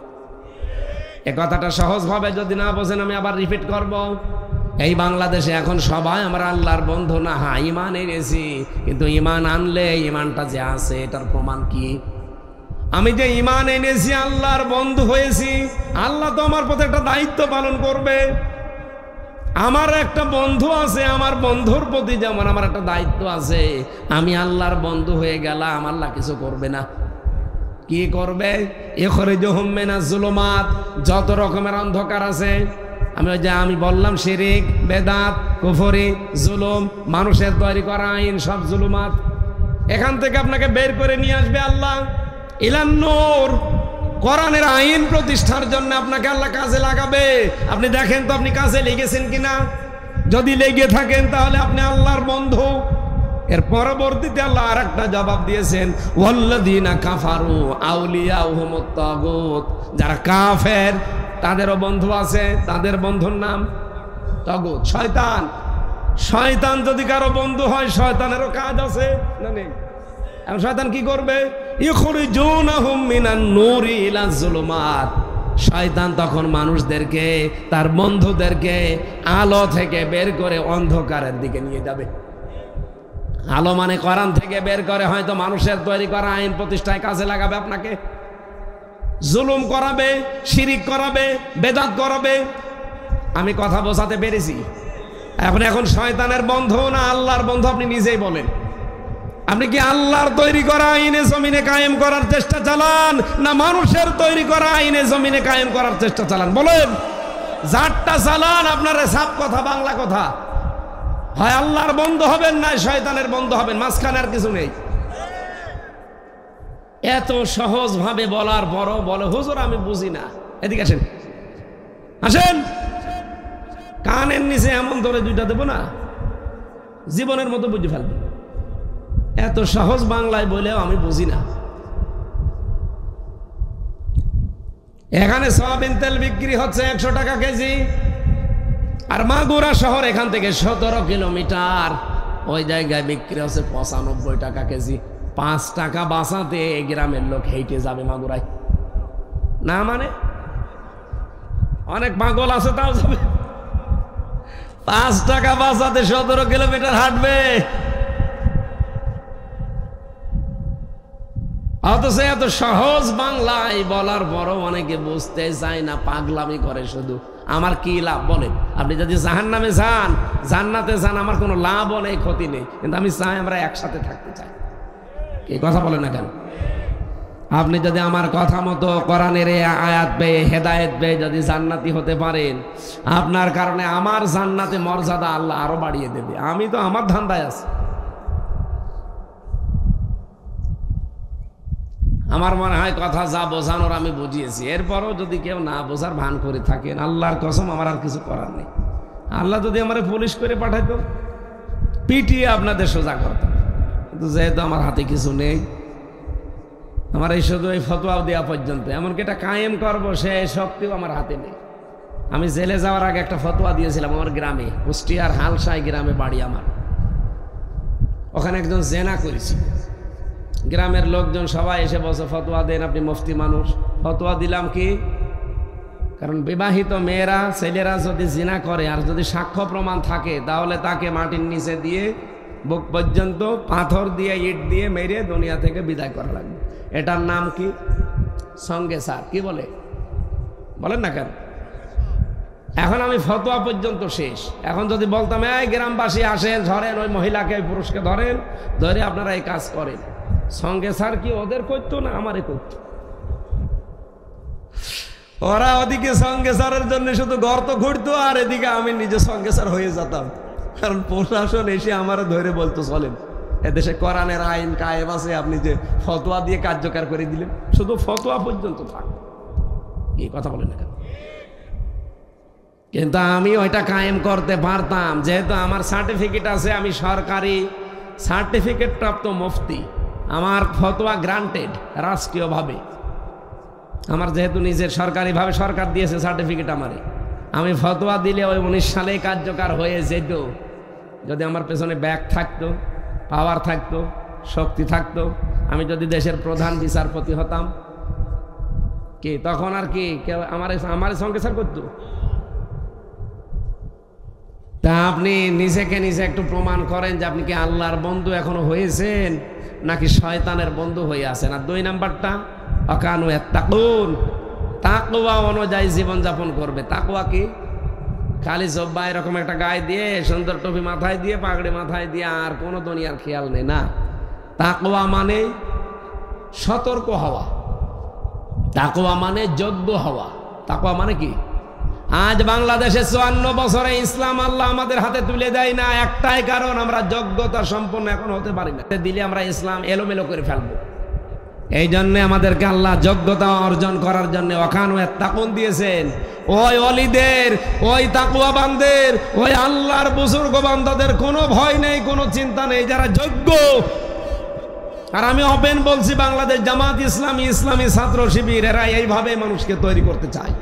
S1: এ কথাটা সহজভাবে যদি না বোঝেন, আমি আবার রিপিট করব। এই বাংলাদেশে এখন সবাই আমরা আল্লাহর বন্ধু না। হ্যাঁ, ঈমান এনেছি, কিন্তু ঈমান আনলে ঈমানটা যে আছে এটার প্রমাণ কি? আমি যে ঈমান এনেছি, আল্লাহর বন্ধু হয়েছি, আল্লাহ তো আমার প্রতি একটা দায়িত্ব পালন করবে। আমার একটা বন্ধু আছে, আমার বন্ধুর প্রতি যেমন আমার একটা দায়িত্ব আছে। আমি আল্লাহর বন্ধু হয়ে গেলাম, আল্লাহ কিছু করবে না। কি করবে? ইখরিজুহুম মিনাজ যুলুমাত, যত রকমের অন্ধকার আছে। আমি বললাম শিরিক, বেদাত, কুফরি, জুলুম, মানুষের তৈরি করা আইন, সব জুলুমাত। এখান থেকে আপনাকে বের করে নিয়ে আসবে আল্লাহ ইলান নূর, কোরআনের আইন প্রতিষ্ঠার জন্য আপনাকে আল্লাহ কাজে লাগাবে। আপনি দেখেন তো আপনি কাজে লেগেছেন কিনা। যদি লেগে থাকেন তাহলে আপনি আল্লাহর বন্ধু। এর পরবর্তীতে আল্লাহ আর একটা জবাব দিয়েছেন, ওয়াল্লাযীনা কাফারু আউলিয়াউহুমুত তাগুত। যারা কাফের তাদেরও বন্ধু আছে, তাদের বন্ধুর নাম তাগুত, শয়তান। শয়তান যদি কারো বন্ধু হয়, শয়তানেরও কাজ আছে না নেই? এখন শয়তান কি করবে? ইখরিজুনাহুম মিনান নূরি ইলাজ যুলুমাত। শয়তান তখন মানুষদেরকে, তার বন্ধুদেরকে আলো থেকে বের করে অন্ধকারের দিকে নিয়ে যাবে। আলো মানে কোরআন থেকে বের করে হয়তো মানুষের তৈরি করা আইন প্রতিষ্ঠায় কাজে লাগাবে আপনাকে। জুলুম করাবে, শিরিক করাবে, বেদাত করাবে। আমি কথা বোঝাতে পেরেছি? এখন শয়তানের বন্ধু না আল্লাহর বন্ধু আপনি নিজেই বলেন। আপনি কি আল্লাহর তৈরি করা আইনে জমিনে কায়েম করার চেষ্টা চালান, না মানুষের তৈরি করা আইনে জমিনে কায়েম করার চেষ্টা চালান? বলেন। যারটা চালান আপনার সাপ কথা, বাংলা কথা। হয় আল্লাহর বন্ধু হবেন, না শয়তানের বন্ধু হবেন, মাঝখানে আর কিছু নেই। এত সহজ ভাবে বলার পরও বলে, হুজুর আমি বুঝি না। এদিকে আসেন, আসেন। কানের নিচে এমন ধরে দুইটা দেবো না, জীবনের মতো বুঝে ফেলবে। এত সহজ বাংলায় বলেও আমি বুঝি না। এখানে সয়াবিন তেল বিক্রি হচ্ছে 100 টাকা কেজি, আর মাগুরা শহর এখান থেকে 17 কিলোমিটার, ওই জায়গায় বিক্রি হচ্ছে 95 টাকা কেজি। 5 টাকা বাঁচাতে গ্রামের লোক হেঁটে যাবে মাগুরায় না? মানে অনেক পাগল আছে, তাও যাবে। 5 টাকা বাঁচাতে 17 কিলোমিটার হাঁটবে। অথচ এত সহজ বাংলায় বলার পরও অনেকে বুঝতে চায় না, পাগলামি করে শুধু। আমার কি লাভ বলেন? আপনি যদি জাহান্নামে যান, জান্নাতে যান, আমার কোনো লাভও নেই, ক্ষতি নেই, কিন্তু আমি চাই আমরা একসাথে থাকতে চাই। এই কথা বলেন না কেন? আপনি যদি আমার কথা মতো কোরআনের আয়াত পেয়ে, হেদায়েত পেয়ে যদি জান্নাতি হতে পারেন, আপনার কারণে আমার জান্নাতে মর্যাদা আল্লাহ আরো বাড়িয়ে দেবে। আমি তো আমার ধান্দায় আছি। আমার মনে হয় কথা যা বোঝানোর আমি বুঝিয়েছি। এরপরও যদি কেউ না বোঝার ভান করে থাকেন, আল্লাহর কসম আমার আর কিছু করার নেই। আল্লাহ যদি আমার পুলিশ করে পাঠাইতো, পিটিয়ে আপনাদের সোজা করতাম, কিন্তু যেহেতু আমার হাতে কিছু নেই, আমার এই শুধু এই ফতোয়া দেওয়া পর্যন্ত, এমনকি এটা কায়েম করবো সে শক্তিও আমার হাতে নেই। আমি জেলে যাওয়ার আগে একটা ফতোয়া দিয়েছিলাম আমার গ্রামে, কুষ্টিয়ার হালসাই গ্রামে বাড়ি আমার। ওখানে একজন জেনা করেছি, গ্রামের লোকজন সবাই এসে বসে ফতোয়া দেন, আপনি মুফতি মানুষ। ফতোয়া দিলাম কি, কারণ বিবাহিত মেয়েরা, ছেলেরা যদি জিনা করে আর যদি সাক্ষ্য প্রমাণ থাকে, তাহলে তাকে মাটির নিচে দিয়ে বুক পর্যন্ত পাথর দিয়ে, ইট দিয়ে মেরে দুনিয়া থেকে বিদায় করা লাগবে। এটার নাম কি? সঙ্গে সার। কি বলে? বলেন না কেন? এখন আমি ফতোয়া পর্যন্ত শেষ। এখন যদি বলতাম, এই গ্রামবাসী আসেন, ধরেন ওই মহিলাকে, ওই পুরুষকে ধরেন, ধরে আপনারা এই কাজ করেন, সঙ্গে সার কি ওদের করতো না আমারে করতো? ওরা ওদিকে সঙ্গে সারের জন্য শুধু গর্ত ঘুরতো, আর এদিকে আমি নিজে সঙ্গে সার হয়ে যেতাম। কারণ প্রশাসন এসে আমারে ধরে বলতো, চলেন, এদেশে কোরআনের আইন কায়েম আছে, আপনি যে ফতোয়া দিয়ে কার্যকর করে দিলেন, শুধু ফতোয়া পর্যন্ত থাক। এই কথা বলেন না কেন? কিন্তু আমি ওইটা কায়েম করতে পারতাম, যেহেতু আমার সার্টিফিকেট আছে, আমি সরকারি সার্টিফিকেট প্রাপ্ত মুফতি, আমার ফতোয়া গ্রান্টেড রাষ্ট্রীয়ভাবে। আমার যেহেতু নিজের সরকারিভাবে সরকার দিয়েছে সার্টিফিকেট আমারে, আমি ফতোয়া দিলে ওই 19 সালেই কার্যকর হয়ে যেত, যদি আমার পেছনে ব্যাগ থাকতো, পাওয়ার থাকতো, শক্তি থাকতো। আমি যদি দেশের প্রধান বিচারপতি হতাম, কি তখন আর কি কেউ আমার সঙ্গে সার করতো? তা আপনি নিজেকে নিজে একটু প্রমাণ করেন যে আপনি কি আল্লাহর বন্ধু এখনো হয়েছেন, নাকি শয়তানের বন্ধু হয়ে আছেন। আর 2 নাম্বারটা, অকানু ইয়াত্তাকুন, তাকওয়া অনুযায়ী জীবনযাপন করবে। তাকওয়া কি? খালি জব্বা এরকম একটা গায়ে দিয়ে, সুন্দর টুপি মাথায় দিয়ে, পাগড়ি মাথায় দিয়ে, আর কোনো দুনিয়ার খেয়াল নেই না। তাকওয়া মানে সতর্ক হওয়া, তাকওয়া মানে যোগ্য হওয়া। তাকওয়া মানে কি? আজ বাংলাদেশে 54 বছরে ইসলাম আল্লাহ আমাদের হাতে তুলে দেয় না, একটাই কারণ, আমরা যোগ্যতা সম্পন্ন এখন হতে পারি না। দিলে আমরা ইসলাম এলোমেলো করে ফেলবো। এই জন্য আমাদেরকে আল্লাহ যোগ্যতা অর্জন করার জন্য ওয়াকানু ইয়াত্তাকুন দিয়েছেন। ওই অলিদের, ওই তাকওয়াবানদের, ওই আল্লাহর বুজুর্গ বান্দাদের কোনো ভয় নেই, কোনো চিন্তা নেই, যারা যোগ্য। আর আমি ওপেন বলছি, বাংলাদেশ জামাত ইসলামী, ইসলামী ছাত্র শিবির, এরা এইভাবে মানুষকে তৈরি করতে চায়।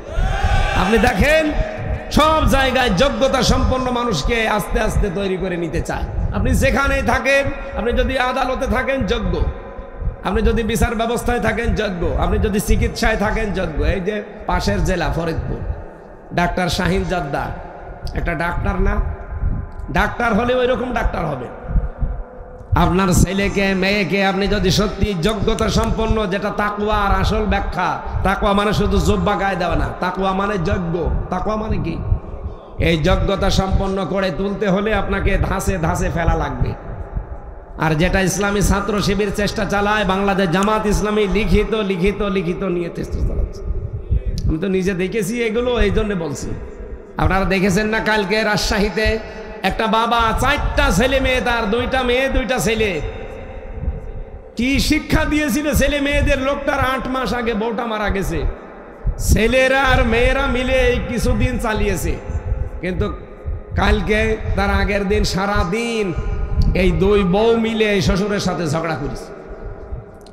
S1: আপনি দেখেন সব জায়গায় যোগ্যতা সম্পন্ন মানুষকে আস্তে আস্তে তৈরি করে নিতে চায়। আপনি যেখানেই থাকেন, আপনি যদি আদালতে থাকেন যোগ্য, আপনি যদি বিচার ব্যবস্থায় থাকেন যোগ্য, আপনি যদি চিকিৎসায় থাকেন যোগ্য। এই যে পাশের জেলা ফরিদপুর, ডাক্তার শাহিন জাদ্দা একটা ডাক্তার না? ডাক্তার হলে ওই রকম ডাক্তার হবে। আপনার ছেলেকে মেয়েকে আপনি যদি সত্যি যোগ্যতা সম্পন্ন, যেটা তাকওয়া আর আসল ব্যাখ্যা, তাকওয়া মানে শুধু জুব্বা গায়ে দেওয়া না, তাকওয়া মানে যোগ্য। তাকওয়া মানে কি? এই যোগ্যতা সম্পন্ন করে তুলতে হলে আপনাকে ধাঁচে ধাঁচে ফেলা লাগবে। আর যেটা ইসলামী ছাত্র শিবির চেষ্টা চালায়, বাংলাদেশ জামাত ইসলামী লিখিত লিখিত লিখিত নিয়ে চেষ্টা চালাচ্ছে। আমি তো নিজে দেখেছি এগুলো, এই জন্য বলছি। আপনারা দেখেছেন না কালকে রাজশাহীতে একটা বাবা, 4টা ছেলে মেয়ে, তার 2টা মেয়ে 2টা ছেলে, কি শিক্ষা দিয়েছিল ছেলে মেয়েদের? লোকটার 8 মাস আগে বউটা মারা গেছে, ছেলেরা আর মেয়েরা মিলে এই কিছুদিন চালিয়েছে। কিন্তু কালকে তার আগের দিন সারা দিন এই 2 বউ মিলে এই শ্বশুরের সাথে ঝগড়া করেছে।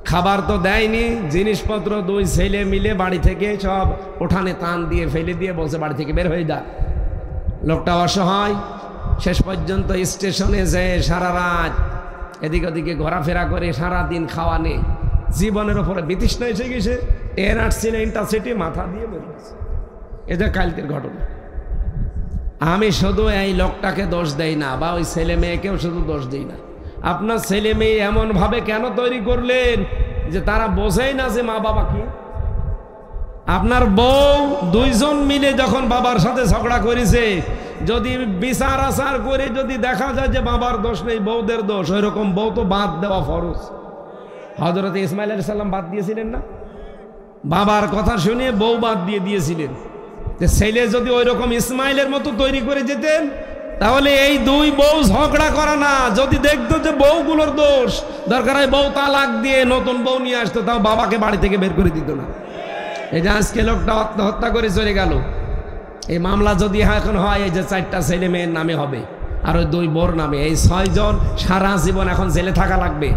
S1: খাবার তো দেয়নি, জিনিসপত্র 2 ছেলে মিলে বাড়ি থেকে সব উঠানে টান দিয়ে ফেলে দিয়ে বলছে বাড়ি থেকে বের হয়ে যা। লোকটা অসহায়, শেষ পর্যন্ত স্টেশনে যেয়ে সারা রাত এদিক ওদিকে ঘোরাফেরা করে, সারা দিন খাওয়া নেই, জীবনের ওপরে বিতৃষ্ণা এসে গেছে। ট্রেন আসছিল ইন্টারসিটি, মাথা দিয়ে বেরিয়ে গেছে। এটা কালকের ঘটনা। আমি শুধু এই লোকটাকে দোষ দেই না, বা ওই ছেলে মেয়েকেও শুধু দোষ দিই না। আপনার ছেলে মেয়ে এমনভাবে কেন তৈরি করলেন যে তারা বোঝেই না যে মা বাবা কি? আপনার বউ 2 জন মিলে যখন বাবার সাথে ঝগড়া করেছে, যদি বিচার আচার করে যদি দেখা যায় যে বাবার দোষ নেই, বউদের দোষ, ওই রকম বউ তো বাদ দেওয়া ফরজ। হযরত ইসমাইল আলাইহিস সালাম বাদ দিয়েছিলেন না? বাবার কথা শুনে বউ বাদ দিয়েছিলেন। যে ছেলে যদি ওই রকম ইসমাইলের মতো তৈরি করে যেতেন, তাহলে এই 2 বউ ঝগড়া করা না, যদি দেখতো যে বউগুলোর দোষ, দরকার হয় বউ তালাক দিয়ে নতুন বউ নিয়ে আসতো, তাও বাবাকে বাড়ি থেকে বের করে দিত না। এই যে আজকে লোকটা আত্মহত্যা করে চলে গেল, এই মামলা যদি এখন হয়, এই যে 4টা ছেলে মেয়ের নামে হবে আর ওই 2 বউর নামে, এই 6 জন সারা জীবন এখন জেলে থাকা লাগবে।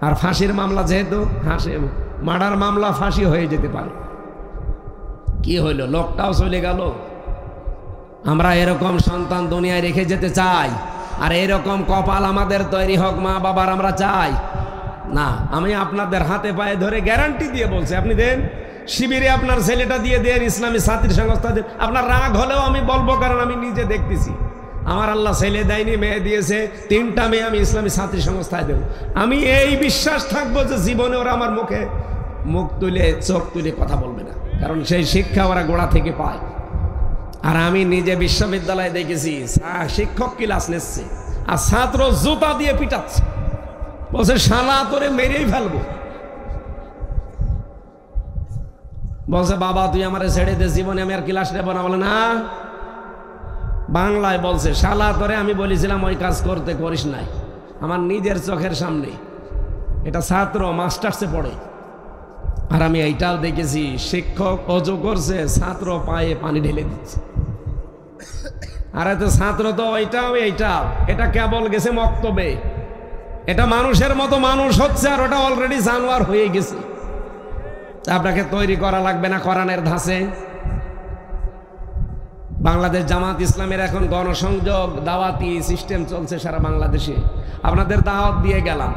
S1: আর ফাঁসির মামলা, যেহেতু মার্ডার মামলা, ফাঁসি হয়ে যেতে পারে। কি হইল? লোকটাও চলে গেল। আমরা এরকম সন্তান দুনিয়ায় রেখে যেতে চাই, আর এরকম কপাল আমাদের তৈরি হোক মা বাবার, আমরা চাই না। আমি আপনাদের হাতে পায়ে ধরে গ্যারান্টি দিয়ে বলছি, আপনি দেন শিবিরে আপনার ছেলেটা দিয়ে দেন, ইসলামী ছাত্রী সংস্থা দেন। আপনার রাগ হলেও আমি বলবো, কারণ আমি নিজে দেখতেছি। আমার আল্লাহ ছেলে দেয়নি, মেয়ে দিয়েছে, 3টা মেয়ে আমি ইসলামী ছাত্রী সংস্থায় দেব। আমি এই বিশ্বাস থাকবো যে জীবনে ওরা আমার মুখে মুখ তুলে চোখ তুলে কথা বলবে না, কারণ সেই শিক্ষা ওরা গোড়া থেকে পায়। আর আমি নিজে বিশ্ববিদ্যালয়ে দেখেছি, শিক্ষক ক্লাস নিচ্ছে আর ছাত্র জুতা দিয়ে পিটাচ্ছে, বলছে শালা তোরে মেরেই ফেলবো। বলছে বাবা তুই আমারে ছেড়ে দে, জীবনে আমি আর ক্লাস নেব না। বলে না, বাংলায় বলছে শালা তোরে আমি বলেছিলাম ওই কাজ করতে, করিস নাই। আমার নিজের চোখের সামনে। এটা ছাত্র মাস্টার্সে পড়ে। আর আমি এইটাও দেখেছি, শিক্ষক অজু করছে, ছাত্র পায়ে পানি ঢেলে দিচ্ছে। আর এত ছাত্র তো এইটাও এইটাও, এটা কেবল গেছে মক্তবে, এটা মানুষের মতো মানুষ হচ্ছে, আর ওটা অলরেডি জানোয়ার হয়ে গেছে। আপনাকে তৈরি করা লাগবে না কোরআনের ধাঁচে। বাংলাদেশ জামাত ইসলামের এখন গণসংযোগ দাওয়াতি সিস্টেম চলছে সারা বাংলাদেশে। আপনাদের দাওয়াত দিয়ে গেলাম,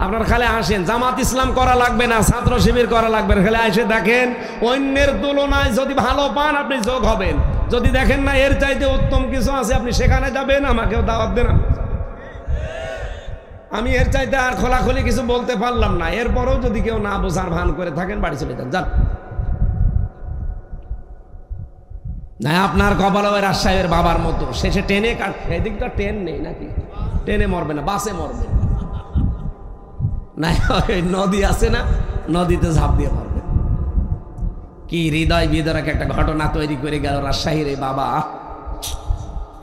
S1: আপনারা খালি আসেন, জামাত ইসলাম করা লাগবে না, ছাত্র শিবির করা লাগবে না, খালি এসে দেখেন অন্যের তুলনায় যদি ভালো পান আপনি যোগ হবেন, যদি দেখেন না এর চাইতে উত্তম কিছু আছে আপনি সেখানে যাবেন, আমাকেও দাওয়াত দেন। আমি এর চাইতে আর খোলাখুলি কিছু বলতে পারলাম না। এরপরেও যদি কেউ না বোঝার ভান করে থাকেন, বাড়ি চলে যান, যান। না আপনার কপালে ওই রাজশাহীর বাবার মতো শেষে টেনে কাট, এদিকটা ট্রেন নেই নাকি, ট্রেনে মরবে না, বাসে মরবে না, ওই নদী আছে না, নদীতে ঝাঁপ দিয়ে মরবে। কি হৃদয় বিদারক একটা ঘটনা তৈরি করে গেল রাজশাহীর এই বাবা।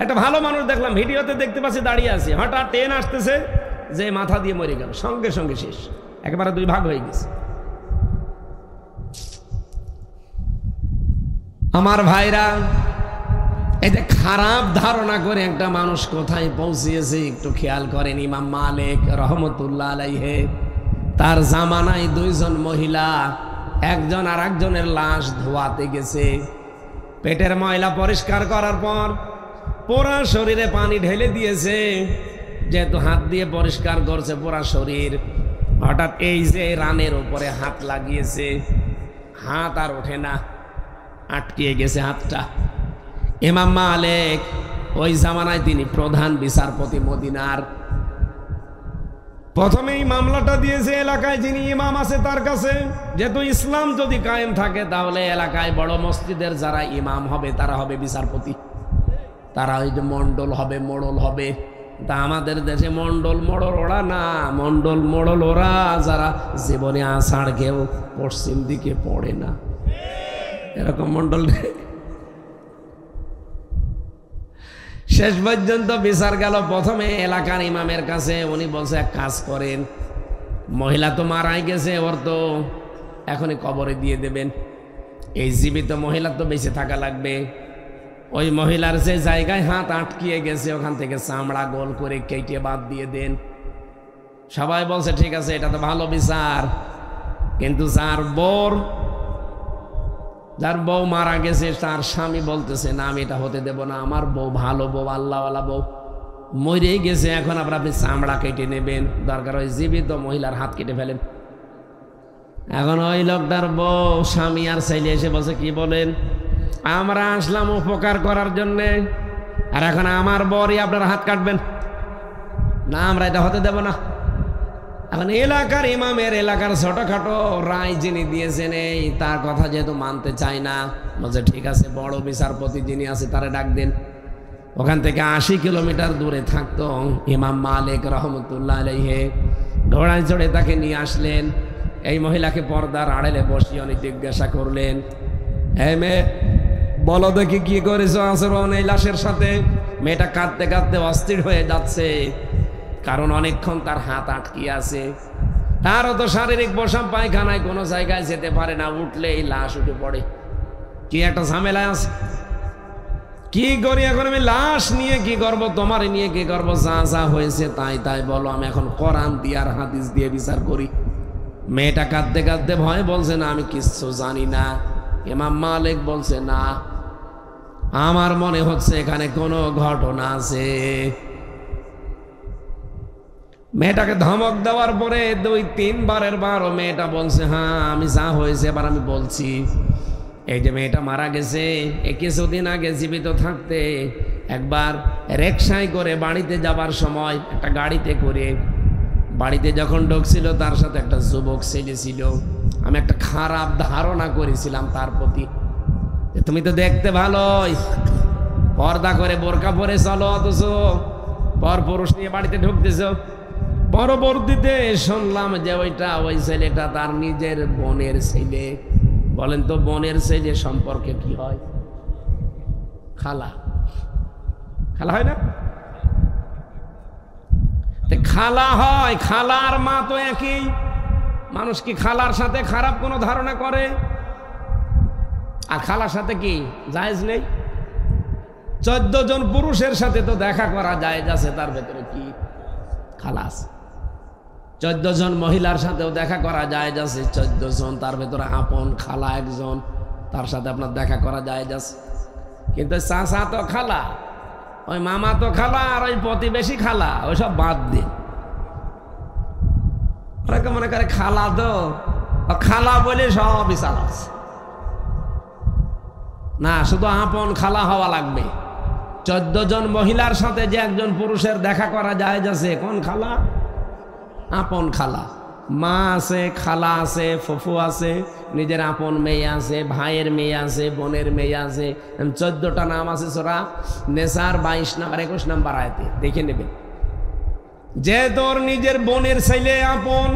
S1: একটা ভালো মানুষ দেখলাম, ভিডিওতে দেখতে পাচ্ছি দাঁড়িয়ে আছে, হঠাৎ ট্রেন আসতেছে, যে মাথা দিয়ে মরে গেল, সঙ্গে সঙ্গে শেষ, একেবারে 2 ভাগ হয়ে গেছে। আমার ভাইরা, এই যে খারাপ ধারণা করে একটা মানুষ কোথায় পৌঁছিয়েছে একটু খেয়াল করেন। ইমাম মালিক রহমতুল্লাহ আলাইহি তার জামানায় দুইজন মহিলা একজন আর একজনের লাশ ধোয়াতে গেছে। পেটের ময়লা পরিষ্কার করার পর পুরা শরীরে পানি ঢেলে দিয়েছে। যেহেতু হাত দিয়ে পরিষ্কার করছে পুরা শরীর, হঠাৎ এই যে রানের উপরে হাত লাগিয়েছে, হাত আর ওঠে না, আটকিয়ে গেছে হাতটা। ইমাম মালিক ওই জামানায় তিনি প্রধান বিচারপতি মদিনার। প্রথমেই মামলাটা দিয়েছে এলাকায় যিনি ইমাম আছে তার কাছে। যেহেতু ইসলাম যদি কায়েম থাকে তাহলে এলাকায় বড় মসজিদের যারা ইমাম হবে তারা হবে বিচারপতি, তারা ওই যে মন্ডল হবে, মোড়ল হবে। তা আমাদের দেশে মন্ডল মোড়ল ওরা না, মন্ডল মোড়ল ওরা যারা জীবনে আষাঢ় কেউ পশ্চিম দিকে পড়ে না, এরকম মন্ডল। শেষ পর্যন্ত বিচার গেল প্রথমে এলাকার ইমামের কাছে। উনি বলছে এক কাজ করেন, মহিলা তো মারাই গেছে, ওর তো এখনই কবরে দিয়ে দেবেন। এই জীবিত মহিলা তো বেঁচে থাকা লাগবে। ওই মহিলার যে জায়গায় হাত আটকিয়ে গেছে ওখান থেকে চামড়া গোল করে কেটে বাদ দিয়ে দেন। সবাই বলছে ঠিক আছে, এটা তো ভালো বিচার। কিন্তু যার বউ মারা গেছে তার স্বামী বলতেছে না, আমি এটা হতে দেব না, আমার বউ ভালো বউ, আল্লাহওয়ালা বউ, মরেই গেছে, এখন আবার আপনি চামড়া কেটে নেবেন, দরকার ওই জীবিত মহিলার হাত কেটে ফেলেন। এখন ওই লোকটার বউ, স্বামী আর ছেলে এসে বলছে কি বলেন, আমরা আসলাম উপকার করার জন্যে, আর এখন আমার বরই আপনার হাত কাটবেন? না, আমরা এটা হতে দেব না। এখন এলাকার ইমামের এলাকার ছোটখাটো রায় যিনি দিয়েছেন এই তার কথা যেহেতু মানতে চায় না, বলছে ঠিক আছে বড় বিচারপতি যিনি আছে তারে ডাক দেন। ওখান থেকে 80 কিলোমিটার দূরে থাকতো ইমাম মালিক রহমতুল্লাহ আলাইহি। ঘোড়ায় চড়ে তাকে নিয়ে আসলেন। এই মহিলাকে পর্দার আড়ালে বসিয়ে উনি জিজ্ঞাসা করলেন, হে মেয়ে, বলো দেখি কি করেছো আচরণ এই লাশের সাথে? মেয়েটা কাঁদতে কাঁদতে অস্থির হয়ে যাচ্ছে, কারণ অনেকক্ষণ তার হাত আটকিয়ে আছে। তারও তো শারীরিক বসাম, পায়খানায় কোনো জায়গায় যেতে পারে না, উঠলে এই লাশ উঠে পড়ে। কি একটা ঝামেলা আছে, কি করি এখন? আমি লাশ নিয়ে কি করব, তোমার নিয়ে কি করব? যা যা হয়েছে তাই তাই বলো, আমি এখন কোরআন দিয়ে আর হাদিস দিয়ে বিচার করি। মেয়েটা কাঁদতে কাঁদতে ভয় বলছে না, আমি কিচ্ছু জানি না। ইমাম মালিক বলছে না, আমার মনে হচ্ছে এখানে কোনো ঘটনা আছে। মেয়েটাকে ধমক দেওয়ার পরে 2-3 বারের বারও মেয়েটা বলছে হ্যাঁ আমি যা হয়েছে এবার আমি বলছি। এই যে মেয়েটা মারা গেছে, কিছুদিন আগে জীবিত থাকতে একবার রিকশায় করে বাড়িতে যাবার সময় একটা গাড়িতে করে বাড়িতে যখন ঢুকছিল তার সাথে একটা যুবক ছেলে ছিল। আমি একটা খারাপ ধারণা করেছিলাম তার প্রতি, তুমি তো দেখতে ভালোই, পর্দা করে বোরকা পরে চলো, অথচ পর পুরুষ নিয়ে বাড়িতে ঢুকতেছ। পরবর্তীতে শুনলাম যে ওই ছেলেটা তার নিজের বোনের ছেলে। বলেন তো বোনের ছেলে সম্পর্কে কি হয়? খালা, খালা হয় না? খালা হয়, খালার মা তো একই। মানুষ কি খালার সাথে খারাপ কোনো ধারণা করে? আর খালার সাথে কি জায়েজ নেই? 14 জন পুরুষের সাথে তো দেখা করা জায়েজ আছে, তার ভেতরে কি খালাস? 14 জন মহিলার সাথেও দেখা করা জায়েজ আছে, 14 জন, তার ভেতরে আপন খালা একজন, তার সাথে আপনার দেখা করা জায়েজ আছে। কিন্তু চাচা তো খালা, ওই মামা তো খালা, আর ওই প্রতিবেশী খালা, ওইসব বাদ দিন। ওরা মনে করে খালা তো খালা বলে সব বিচার আছে না, শুধু আপন খালা হওয়া লাগবে। 14 জন মহিলার সাথে যে একজন পুরুষের দেখা করা জায়েজ আছে, কোন খালা? আপন খালা। মা আছে, খালা আছে, ফুফু আছে, নিজের আপন মেয়ে আছে, ভাইয়ের মেয়ে আছে, বোনের মেয়ে আছে। 14টা নাম আছে সূরা নেসার 22 নাম্বার 21 নাম্বার আয়াতে দেখে নেবেন। যে তোর নিজের বোনের ছেলে আপন,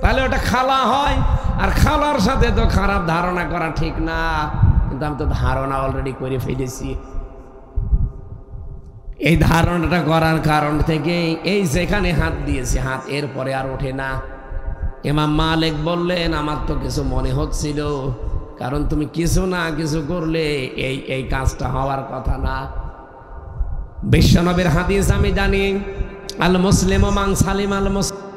S1: তাহলে ওটা খালা হয়। আর খালার সাথে তো খারাপ ধারণা করা ঠিক না, কিন্তু আমি তো ধারণা অলরেডি করে ফেলেছি। এই ধারণাটা করার কারণ থেকে এই যেখানে হাত দিয়েছে, হাত এরপরে আর ওঠে না। ইমাম মালিক বললেন আমার তো কিছু মনে হচ্ছিল, কারণ তুমি কিছু না কিছু করলে এই কাজটা হওয়ার কথা না। বিশ্বনবীর হাদিস আমি জানি, আল মুসলিম মান সালিম আল মুসলিম